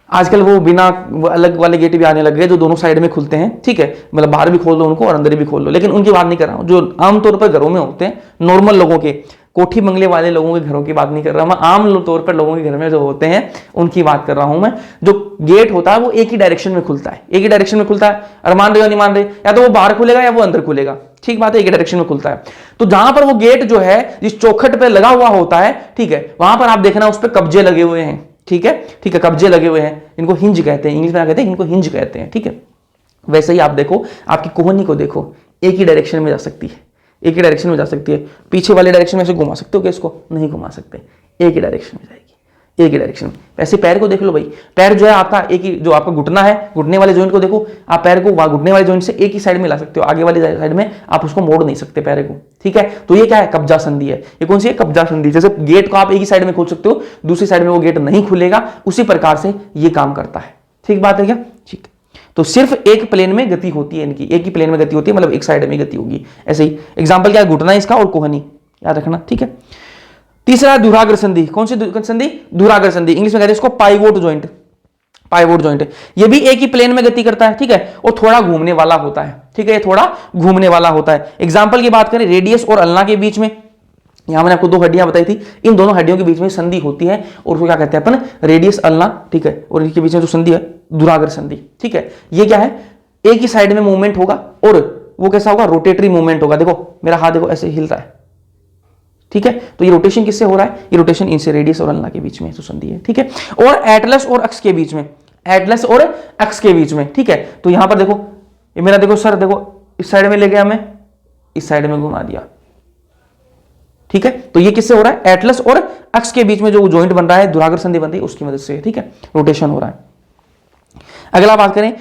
आजकल वो बिना अलग वाले गेट भी आने लग गए जो दोनों साइड में खुलते हैं। ठीक है, मतलब बाहर भी खोल लो उनको और अंदर भी खोल लो, लेकिन उनकी बात नहीं कर रहा हूं, जो आमतौर पर घरों में होते हैं, नॉर्मल लोगों के, कोठी बंगले वाले लोगों के घरों की बात नहीं कर रहा मैं, आम तौर पर लोगों के घर में जो होते हैं उनकी बात कर रहा हूं मैं। जो गेट होता है वो एक ही डायरेक्शन में खुलता है, एक ही डायरेक्शन में खुलता है। और मान रहे हो नहीं मान रहे, या तो वो बाहर खुलेगा या वो अंदर खुलेगा। ठीक बात है, एक ही डायरेक्शन में खुलता है। तो जहां पर वो गेट जो है जिस चौखट पे लगा हुआ होता है, ठीक है, वहां पर आप देखना उस पर कब्जे लगे हुए हैं। ठीक है, कब्जे लगे हुए हैं, इनको हिंज कहते हैं, इंग्लिश में कहते हैं इनको हिंज कहते हैं। ठीक है, वैसे ही आप देखो, आपकी कोहनी को देखो, एक ही डायरेक्शन में जा सकती है, एक ही डायरेक्शन में जा सकती है। पीछे वाले डायरेक्शन में से घुमा सकते हो क्या इसको? नहीं घुमा सकते, एक ही डायरेक्शन में जाएगी, एक ही डायरेक्शन में। वैसे पैर को देख लो भाई, पैर जो है आपका एक ही, जो आपका घुटना है, घुटने वाले जॉइंट को देखो, आप पैर को घुटने वाले जॉइंट से एक ही साइड में ला सकते हो, आगे वाली साइड में आप उसको मोड़ नहीं सकते पैर को। ठीक है, तो ये क्या है? कब्जा संधि है। ये कौन सी है? कब्जा संधि। जैसे गेट को आप एक ही साइड में खोल सकते हो, दूसरी साइड में वो गेट नहीं खुलेगा, उसी प्रकार से ये काम करता है। ठीक बात है क्या? ठीक। तो सिर्फ एक प्लेन में गति होती है इनकी, एक ही प्लेन में गति होती है, मतलब एक साइड में गति होगी। ऐसे ही एग्जांपल क्या है? घुटना इसका और कोहनी, याद रखना। ठीक है, तीसरा धुराग्र संधि। कौन सी संधि? धुराग्र संधि, इंग्लिश में कहते हैं इसको पाइवोट जॉइंट। पाइवोट जॉइंट, ये भी एक ही प्लेन में गति करता है। ठीक है, और थोड़ा घूमने वाला होता है। ठीक है, ये थोड़ा घूमने वाला होता है। एग्जाम्पल की बात करें, रेडियस और अल्ना के बीच में, यहां मैंने आपको दो हड्डियां बताई थी, इन दोनों हड्डियों के बीच में संधि होती है और उसको क्या कहते हैं अपन? Radius ulna. ठीक है, और इनके बीच में जो संधि है धुराग्र संधि। ठीक है, ये क्या है? एक ही साइड में मूवमेंट होगा और वो कैसा होगा? रोटेटरी मूवमेंट होगा। देखो मेरा हाथ देखो ऐसे हिलता है। ठीक है, तो ये रोटेशन किससे हो रहा है? ये रोटेशन इनसे, रेडियस और अल्ना के बीच में जो संधि है। ठीक है, और एटलस और अक्ष के बीच में, एटलस और अक्ष के बीच में। ठीक है, तो यहां पर देखो, ये मेरा देखो सर, देखो इस साइड में ले गया मैं, इस साइड में घुमा दिया। ठीक है, तो ये किससे हो रहा है? एटलस और अक्ष के बीच में जो जॉइंट बन रहा है, धुराग्र संधि बन रही है, उसकी मदद से। ठीक है, रोटेशन हो रहा है। अगला बात करें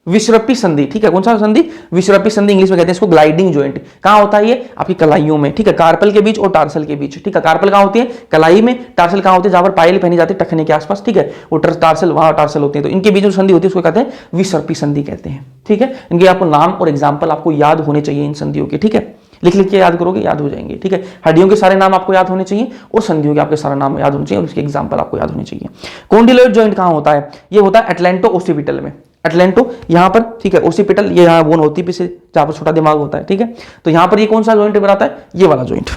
विश्रपी संधि। ठीक है, कौन सा संधि? विश्रपी संधि, इंग्लिश में कहते हैं इसको ग्लाइडिंग जॉइंट। कहां होता है ये? आपकी कलाइयों में। ठीक है, कार्पल के बीच और टार्सल के बीच। ठीक है, कार्पल कहां होती है? कलाई में। टार्सल कहां होती है? जहां पर पायल पहनी जाती है टखने के आसपास। ठीक है, वो टार्सल, वहां टार्सल होती है, तो इनके बीच जो संधि होती है उसको कहते हैं विश्रपी संधि कहते हैं। ठीक है, इनके आपको नाम और एग्जाम्पल आपको याद होने चाहिए इन संधियों के। ठीक है, लिख लिख के याद करोगे, याद हो जाएंगे। ठीक है, हड्डियों के सारे नाम आपको याद होने चाहिए और संधियों के आपके सारे नाम याद होने चाहिए और उसके एग्जांपल आपको याद होने चाहिए। कॉन्डिलोइड जॉइंट कहां होता है? ये होता है एटलेंटो ओसिपिटल में। एटलेंटो यहां पर, ठीक है, ओसिपिटल ये यहां बोन होती है पीछे, जहां पर छोटा दिमाग होता है। ठीक है, तो यहां पर ये कौन सा जॉइंट बनाता है? ये वाला जॉइंट।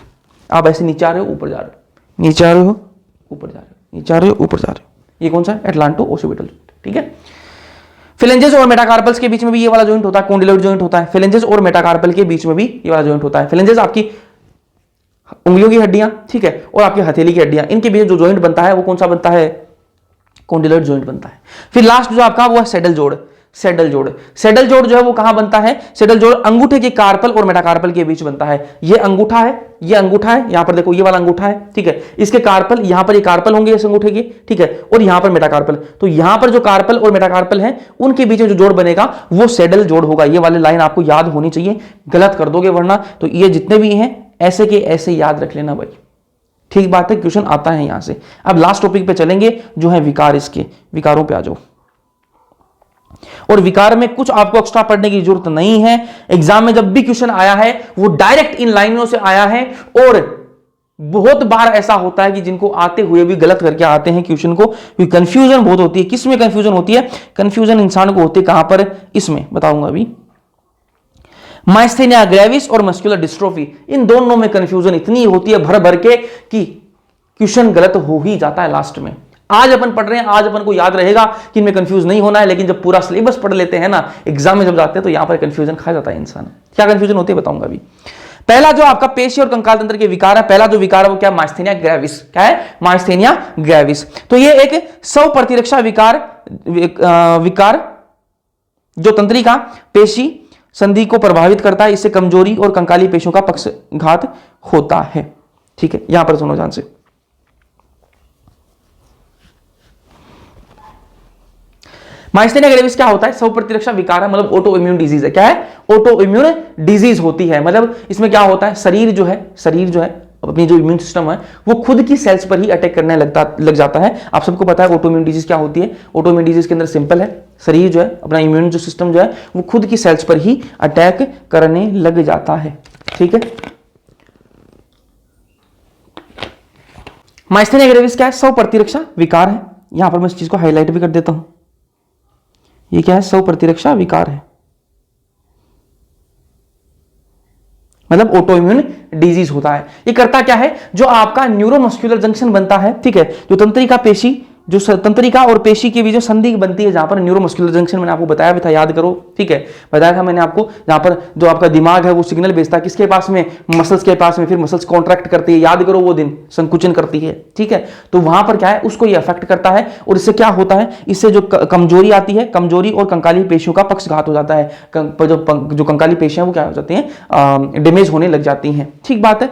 आप ऐसे नीचे आ रहे हो, ऊपर जा रहे हो, नीचे आ रहे हो, ऊपर जा रहे हो, नीचे आ रहे हो, ऊपर जा रहे हो, ये कौन सा? Atlanto occipital. ठीक है, फिलेंजेस और मेटाकार्पल्स के बीच में भी ये वाला जॉइंट होता है, कॉन्डिलोइड जॉइंट होता है। फिलेंजेस और मेटाकार्पल के बीच में भी ये वाला जॉइंट होता है। फिलेंजेस आपकी उंगलियों की हड्डियां, ठीक है, और आपकी हथेली की हड्डियां, इनके बीच जो जॉइंट बनता है वो कौन सा बनता है? कॉन्डिलोइड जॉइंट बनता है। फिर लास्ट जो आपका वो है सैडल जोड़। सैडल जोड़, सैडल जोड़ जो है वो कहां बनता है? सैडल जोड़ अंगूठे के कार्पल और मेटाकार्पल के बीच बनता है। ये अंगूठा है, ये अंगूठा है, यहां पर देखो ये वाला अंगूठा है, ठीक है, इसके कार्पल, यहां पर ये कार्पल होंगे इस अंगूठे के, ठीक है, और यहां पर मेटाकार्पल। तो यहां पर जो कार्पल और मेटाकार्पल है उनके बीच में जो जोड़ बनेगा वो सैडल जोड़ होगा। ये वाली लाइन आपको याद होनी चाहिए, गलत कर दोगे वरना तो ये जितने भी हैं ऐसे के ऐसे याद रख लेना भाई, ठीक बात है, क्वेश्चन आता है यहां से। अब लास्ट टॉपिक पे चलेंगे जो है विकार, इसके विकारों पे आ जाओ। और विकार में कुछ आपको एक्स्ट्रा पढ़ने की जरूरत नहीं है, एग्जाम में जब भी क्वेश्चन आया है वो डायरेक्ट इन लाइनों से आया है, और बहुत बार ऐसा होता है कि जिनको आते हुए भी गलत करके आते हैं क्वेश्चन को, क्योंकि कंफ्यूजन बहुत होती है। किस में कंफ्यूजन होती है? कंफ्यूजन इंसान को होती है कहां पर? इसमें बताऊंगा अभी। माइस्थेनिया ग्रेविस और मस्कुलर डिस्ट्रोफी, इन दोनों में कंफ्यूजन इतनी होती है भर भर के कि क्वेश्चन गलत हो ही जाता है लास्ट में। आज अपन पढ़ रहे हैं, आज अपन को याद रहेगा कि इनमें कंफ्यूज नहीं होना है, लेकिन जब पूरा सिलेबस पढ़ लेते हैं ना, एग्जाम में जब जाते हैं तो यहां पर कंफ्यूजन खा जाता है इंसान। क्या कंफ्यूजन होती है बताऊंगा अभी। पहला जो आपका पेशी और कंकाल तंत्र के विकार है, पहला जो विकार है वो क्या? Myasthenia gravis. क्या है? Myasthenia gravis. तो ये एक स्व प्रतिरक्षा विकार जो तंत्रिका पेशी संधि को प्रभावित करता है, इससे कमजोरी और कंकाली पेशियों का पक्षघात होता है, ठीक है। यहां पर सुनो ध्यान से, माइस्थेनिया ग्रेविस क्या होता है? स्व प्रतिरक्षा विकार है, मतलब ऑटो इम्यून डिजीज है। क्या है? ऑटो इम्यून डिजीज होती है। मतलब इसमें क्या होता है, शरीर जो है अपनी जो इम्यून सिस्टम है वो खुद की सेल्स पर ही अटैक करने लग जाता है। आप सबको पता है ऑटो इम्यून डिजीज क्या होती है। ऑटो इम्यून डिजीज के अंदर सिंपल है, शरीर जो है अपना इम्यून जो सिस्टम जो है वो खुद की सेल्स पर ही अटैक करने लग जाता है, ठीक है। माइस्थेनिया ग्रेविस क्या है? स्व प्रतिरक्षा विकार है। यहां पर मैं इस चीज को हाईलाइट भी कर देता हूं, ये क्या है? स्व प्रतिरक्षा विकार है, मतलब ऑटो इम्यून डिजीज होता है। ये करता क्या है? जो आपका न्यूरोमस्कुलर जंक्शन बनता है, ठीक है, जो तंत्रिका पेशी, जो तंत्रिका और पेशी के बीच जो संधि बनती है, जहां पर न्यूरोमस्कुलर जंक्शन मैंने आपको बताया भी था, याद करो, ठीक है, बताया था मैंने आपको। जहां पर जो आपका दिमाग है वो सिग्नल भेजता है किसके पास में? मसल्स के पास में, फिर मसल्स कॉन्ट्रैक्ट करती है, याद करो वो दिन, संकुचन करती है, ठीक है। तो वहां पर क्या है, उसको ये अफेक्ट करता है, और इससे क्या होता है? इससे जो कमजोरी आती है, कमजोरी और कंकाली पेशियों का पक्षघात हो जाता है। जो कंकाली पेशियां वो क्या हो जाती हैं? डैमेज होने लग जाती हैं, ठीक बात है।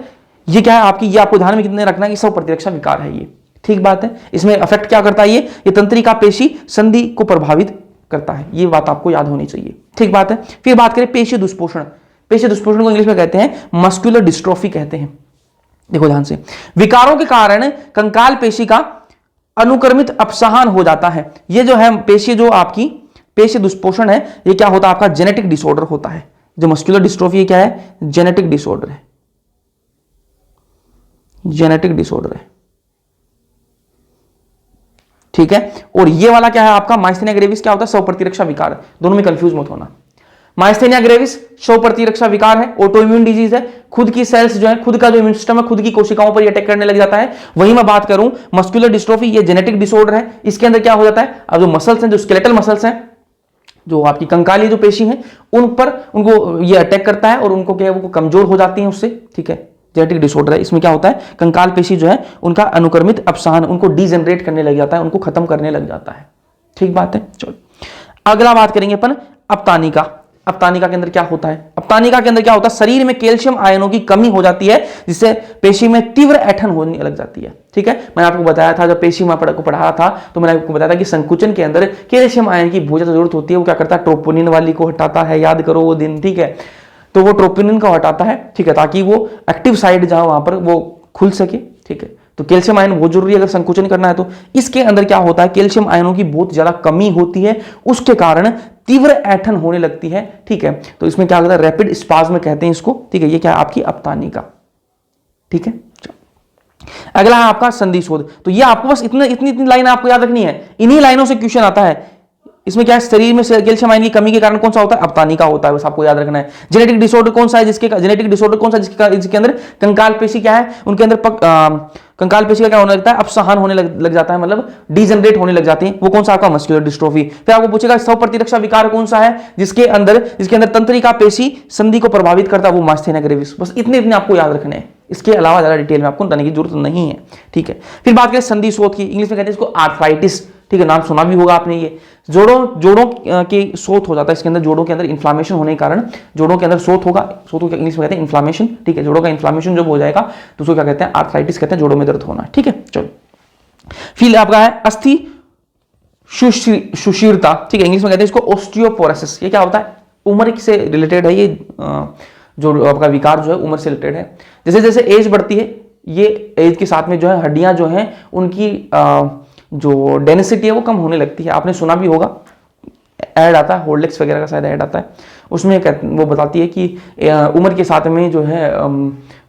ये क्या है आपकी, ये आपको ध्यान में कितने रखना है कि स्व प्रतिरक्षा विकार है ये, ठीक बात है। इसमें अफेक्ट क्या करता है? ये तंत्रिका पेशी संधि को प्रभावित करता है, ये बात आपको याद होनी चाहिए, ठीक बात है। फिर बात करें पेशी दुष्पोषण। पेशी दुष्पोषण को इंग्लिश में कहते हैं मस्कुलर डिस्ट्रोफी कहते हैं। देखो ध्यान से, विकारों के कारण कंकाल पेशी का अनुक्रमित अपसाहन हो जाता है। ये जो है पेशी, जो आपकी पेशी दुष्पोषण है, ये क्या होता है? आपका जेनेटिक डिसऑर्डर होता है। जो मस्कुलर डिस्ट्रोफी क्या है? जेनेटिक डिसऑर्डर है, जेनेटिक डिसऑर्डर है, ठीक है। और ये वाला क्या है आपका? माइस्थेनिया ग्रेविस क्या होता है? स्व प्रतिरक्षा विकार। दोनों में कंफ्यूज मत होना। माइस्थेनिया ग्रेविस स्व प्रतिरक्षा विकार है, ऑटो इम्यून डिजीज है, खुद की सेल्स जो है, खुद का जो इम्यून सिस्टम है, खुद की कोशिकाओं पर अटैक करने लग जाता है। वहीं मैं बात करूं मस्कुलर डिस्ट्रोफी, ये जेनेटिक डिसऑर्डर है। इसके अंदर क्या हो जाता है? अब जो मसल्स हैं, जो स्केलेटल मसल्स हैं, जो आपकी कंकाली जो पेशी हैं, उन पर उनको ये अटैक करता है और उनको क्या है, वो कमजोर हो जाती है उससे, ठीक है। जेनेटिक डिसऑर्डर है। इसमें क्या होता है? कंकाल पेशी जो है उनका अनुक्रमित अपसाहन, उनको डीजेनरेट करने लग जाता है, उनको खत्म करने लग जाता है, ठीक बात है। चलो अगला बात करेंगे अपन अपतानिका। अपतानिका के अंदर क्या होता है? अपतानिका के अंदर क्या होता है? शरीर में कैल्शियम आयनों की कमी हो जाती है, जिससे पेशी में तीव्र ऐंठन होने लग जाती है, ठीक है। मैंने आपको बताया था, जब पेशी मापड़ को पढ़ा था तो मैंने आपको बताया था कि संकुचन के अंदर कैल्शियम आयन की बहुत ज्यादा जरूरत होती है। वो क्या करता है? ट्रोपोनिन वाली को हटाता है, याद करो वो दिन, ठीक है। तो वो ट्रोपोनिन को हटाता है, ठीक है, ताकि वो एक्टिव साइड जहां वहां पर वो खुल सके, ठीक है। तो कैल्शियम आयन बहुत जरूरी है अगर संकुचन करना है तो। इसके अंदर क्या होता है? कैल्शियम आयनों की बहुत ज्यादा कमी होती है, उसके कारण तीव्र ऐंठन होने लगती है, ठीक है। तो इसमें क्या होता है? रैपिड स्पाज्म कहते हैं इसको, ठीक है। ये क्या है? आपकी अपतानिका, ठीक है। अगला है आपका संधि शोध। तो ये आपको बस इतनी लाइन आपको याद रखनी है, इन्हीं लाइनों से क्वेश्चन आता है। इसमें क्या है? शरीर में कैल्शियम आयन की कमी के कारण कौन सा होता है? अपतानिका होता है, बस आपको याद रखना है। जेनेटिक डिसऑर्डर कौन सा है? जेनेटिक डिसऑर्डर कौन सा है जिसके अंदर कंकाल पेशी क्या है? उनके अंदर कंकाल पेशी का क्या होने लगता है? अपसाहन होने लग जाता है, मतलब डीजनरेट होने लग जाती है। वो कौन सा? आपका मस्कुलर डिस्ट्रोफी। फिर आपको पूछेगा स्व प्रतिरक्षा विकार कौन सा है जिसके अंदर तंत्रिका पेशी संधि को प्रभावित करता है? वो माइस्थेनिया ग्रेविस। बस इतने आपको याद रखने हैं, इसके अलावा ज़्यादा डिटेल में आपको बताने की जरूरत नहीं है, ठीक है। फिर बात करें संधि शोथ की, इंग्लिश में कहते हैं इसको आर्थराइटिस, ठीक है, नाम सुना भी होगा आपने। ये जोड़ों के शोथ हो जाता है, इसके अंदर जोड़ों के अंदर इन्फ्लामेशन होने के कारण जोड़ों के अंदर शोथ होगा, शोथ को इंग्लिश में कहते हैं इन्फ्लामेशन, ठीक है। जोड़ों का इन्फ्लामेशन जब हो जाएगा तो उसको क्या कहते हैं, आर्थराइटिस कहते हैं, जोड़ों में दर्द होना, ठीक है। चलो फिर आपका है अस्थि सुशीरता, ठीक है, इंग्लिश में कहते हैं इसको ऑस्टियोपोरोसिस। ये क्या होता है, उम्र से रिलेटेड है, ये जो आपका विकार जो है उम्र से रिलेटेड है। जैसे जैसे एज बढ़ती है, ये एज के साथ में जो है हड्डियां जो हैं उनकी जो डेंसिटी है वो कम होने लगती है। आपने सुना भी होगा, ऐड आता है हॉर्लिक्स वगैरह का शायद ऐड आता है, उसमें वो बताती है कि उम्र के साथ में जो है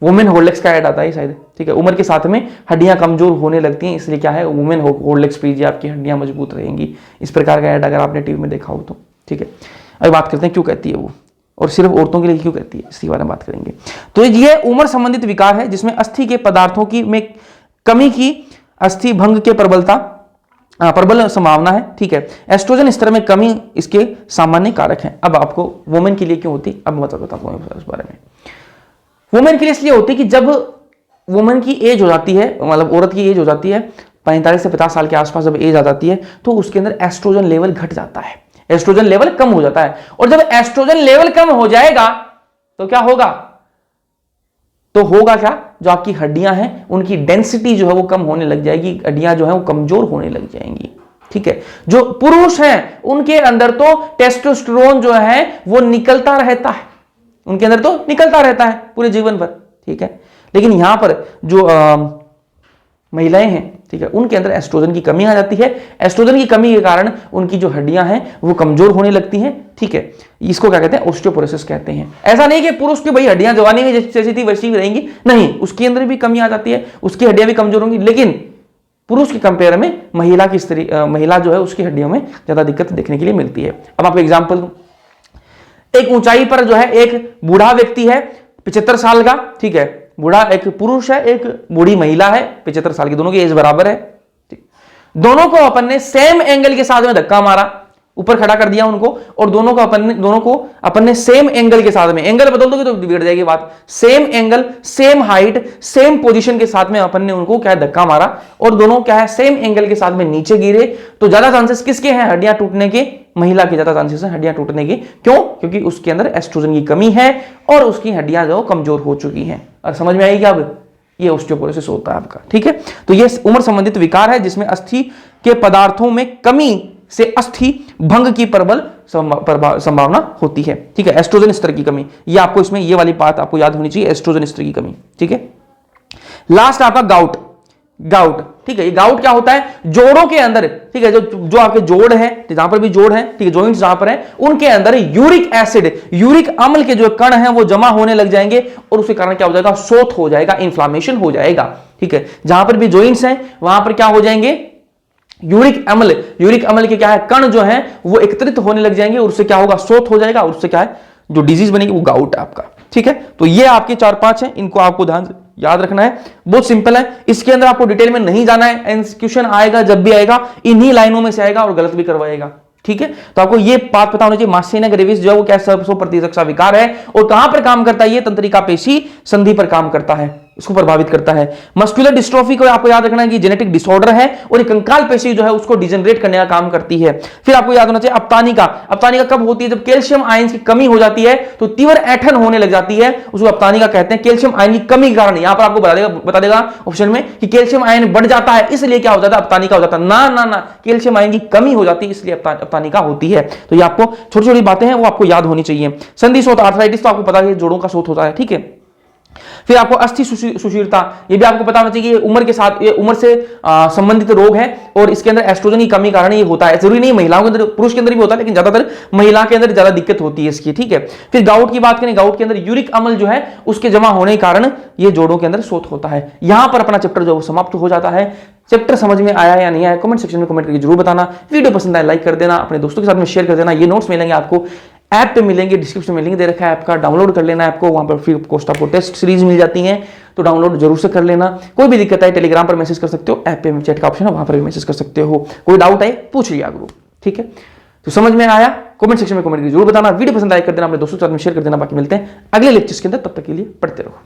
वुमेन हॉर्लिक्स का ऐड आता है शायद, ठीक है। उम्र के साथ में हड्डियां कमजोर होने लगती हैं, इसलिए क्या है, वुमेन हॉर्लिक्स पीजिए, आपकी हड्डियां मजबूत रहेंगी। इस प्रकार का ऐड अगर आपने टीवी में देखा हो तो, ठीक है। अभी बात करते हैं क्यों कहती है वो, और सिर्फ औरतों के लिए क्यों कहती है, इसके बारे में बात करेंगे। तो ये उम्र संबंधित विकार है जिसमें अस्थि के पदार्थों की में कमी की अस्थि भंग के प्रबल संभावना है, ठीक है। एस्ट्रोजन स्तर में कमी इसके सामान्य कारक हैं। अब आपको वुमेन के लिए क्यों होती, अब मैं बताता हूं इस बारे में। वुमेन के लिए इसलिए होती है कि जब वुमेन की एज हो जाती है, मतलब औरत की एज हो जाती है 45 से 50 साल के आसपास, जब एज आ जाती है तो उसके अंदर एस्ट्रोजन लेवल घट जाता है, एस्ट्रोजन लेवल कम हो जाता है। और जब एस्ट्रोजन लेवल कम हो जाएगा तो क्या होगा, तो होगा क्या, जो आपकी हड्डियां हैं उनकी डेंसिटी जो है वो कम होने लग जाएगी, हड्डियां जो है वो कमजोर होने लग जाएंगी, ठीक है। जो पुरुष हैं उनके अंदर तो टेस्टोस्टेरोन जो है वो निकलता रहता है, उनके अंदर तो निकलता रहता है पूरे जीवन भर, ठीक है। लेकिन यहां पर जो महिलाएं हैं, ठीक है, उनके अंदर एस्ट्रोजन की कमी आ जाती है। एस्ट्रोजन की कमी के कारण उनकी जो हड्डियां हैं वो कमजोर होने लगती हैं, ठीक है। इसको क्या कहते हैं, ऑस्टियोपोरोसिस कहते हैं। ऐसा नहीं कि पुरुष की भाई हड्डियां जवानी में जैसी थी वैसी रहेंगी, नहीं, उसके अंदर भी कमी आ जाती है, उसकी हड्डियां भी कमजोर होंगी। लेकिन पुरुष के कंपेयर में महिला जो है उसकी हड्डियों में ज्यादा दिक्कत देखने के लिए मिलती है। अब आपको एग्जाम्पल दूं, एक ऊंचाई पर जो है एक बूढ़ा व्यक्ति है 75 साल का, ठीक है, बूढ़ा एक पुरुष है, एक बूढ़ी महिला है 75 साल की, दोनों की एज बराबर है, दोनों को अपन ने सेम एंगल के साथ में धक्का मारा, ऊपर खड़ा कर दिया उनको, और दोनों को अपन ने सेम एंगल के साथ में, एंगल बदल दोगे तो बिगड़ जाएगी बात, same angle, same height, same position के साथ में अपन ने उनको क्या है धक्का मारा, और दोनों क्या है सेम एंगल के साथ में नीचे गिरे, तो ज्यादा चांसेस किसके हैं, हड्डियां टूटने के, महिला के ज्यादा चांसेस है हड्डियां टूटने के। क्यों, क्योंकि उसके अंदर एस्ट्रोजन की कमी है और उसकी हड्डियां जो कमजोर हो चुकी हैं। और समझ में आएगी अब, ये ऑस्टियोपोरोसिस होता है आपका, ठीक है। तो ये उम्र संबंधित विकार है जिसमें अस्थि के पदार्थों में कमी से अस्थि भंग की प्रबल संभावना होती है, ठीक है। एस्ट्रोजन स्तर की कमी, ये आपको इसमें ये वाली बात आपको याद होनी चाहिए, एस्ट्रोजन स्तर की कमी, ठीक है। लास्ट आपका गाउट, ठीक है। ये गाउट क्या होता है, जोड़ों के अंदर, ठीक है, जो आपके जोड़ हैं, जहां पर भी जोड़ हैं, ठीक है, जॉइंट्स जहां पर हैं, उनके अंदर यूरिक एसिड, यूरिक अम्ल के जो कण हैं वो जमा होने लग जाएंगे, और उसके कारण क्या हो जाएगा, शोथ हो जाएगा, इन्फ्लामेशन हो जाएगा, ठीक है। जहां पर भी जॉइंट्स हैं वहां पर क्या हो जाएंगे, यूरिक अम्ल के क्या है कण जो है वो एकत्रित होने लग जाएंगे, और उससे क्या होगा, शोथ हो जाएगा, और उससे क्या है जो डिजीज बनेगी वो गाउट है आपका, ठीक है। तो ये आपके 4-5 हैं, इनको आपको ध्यान से याद रखना है, बहुत सिंपल है, इसके अंदर आपको डिटेल में नहीं जाना है, क्वेश्चन आएगा जब भी आएगा इन्हीं लाइनों में से आएगा और गलत भी करवाएगा, ठीक है। तो आपको ये बात पता होनी चाहिए, मास्टेनिया ग्रेविस जो है वो क्या 100% का विकार है, और कहां पर काम करता है, ये तंत्रिका पेशी संधि पर काम करता है, इसको प्रभावित करता है। मस्कुलर डिस्ट्रोफी को आपको याद रखना है कि जेनेटिक डिसऑर्डर है, और कंकाल पेशी जो है उसको डिजेनरेट करने का काम करती है। फिर आपको याद होना चाहिए अपतानिका कब होती है, जब कैल्शियम आयन की कमी हो जाती है तो तीव्र ऐंठन होने लग जाती है, उसको अपतानिका कहते हैं, कैल्शियम आयन की कमी के कारण। यहां पर आपको बता देगा ऑप्शन में कि कैल्शियम आयन बढ़ जाता है इसलिए क्या हो जाता है, अपतानिका हो जाता है, ना, कैल्शियम आयन की कमी हो जाती है इसलिए अपतानिका होती है। तो ये आपको छोटी छोटी बातें हैं वो आपको याद होनी चाहिए। संधि शोथ, आर्थराइटिस तो आपको पता है जोड़ों का शोथ होता है, ठीक है। फिर आपको अस्थि सुशीरता, ये भी आपको पता होना चाहिए, उम्र के साथ, ये उम्र से संबंधित रोग है, और इसके अंदर एस्ट्रोजन की कमी कारण ये होता है। जरूरी नहीं महिलाओं के अंदर, पुरुष के अंदर भी होता है, लेकिन ज्यादातर महिला के अंदर ज्यादा दिक्कत होती है इसकी, ठीक है। फिर गाउट की बात करें, गाउट के अंदर यूरिक अम्ल जो है उसके जमा होने के कारण ये जोड़ों के अंदर शोथ होता है। यहां पर अपना चैप्टर जो समाप्त हो जाता है। चैप्टर समझ में आया या नहीं आया कमेंट सेक्शन में कमेंट करके जरूर बताना। वीडियो पसंद आए लाइक कर देना, अपने दोस्तों के साथ में शेयर कर देना। ये नोट्स मिलेंगे आपको ऐप पे मिलेंगे, डिस्क्रिप्शन में लिंक दे रखा है ऐप का, डाउनलोड कर लेना ऐप को, वहां पर फ्री ऑफ कॉस्ट आपको टेस्ट सीरीज मिल जाती हैं, तो डाउनलोड जरूर से कर लेना। कोई भी दिक्कत है टेलीग्राम पर मैसेज कर सकते हो, ऐप पे चैट का ऑप्शन है वहां पर भी मैसेज कर सकते हो, कोई डाउट है पूछ लिया करो, ठीक है। तो समझ में आया कमेंट सेक्शन में कमेंट करके जरूर बताना। वीडियो पसंद आए कर देना, अपने दोस्तों के साथ में शेयर कर देना। बाकी मिलते हैं अगले लेक्चर्स के अंदर, तब तक के लिए पढ़ते रहो।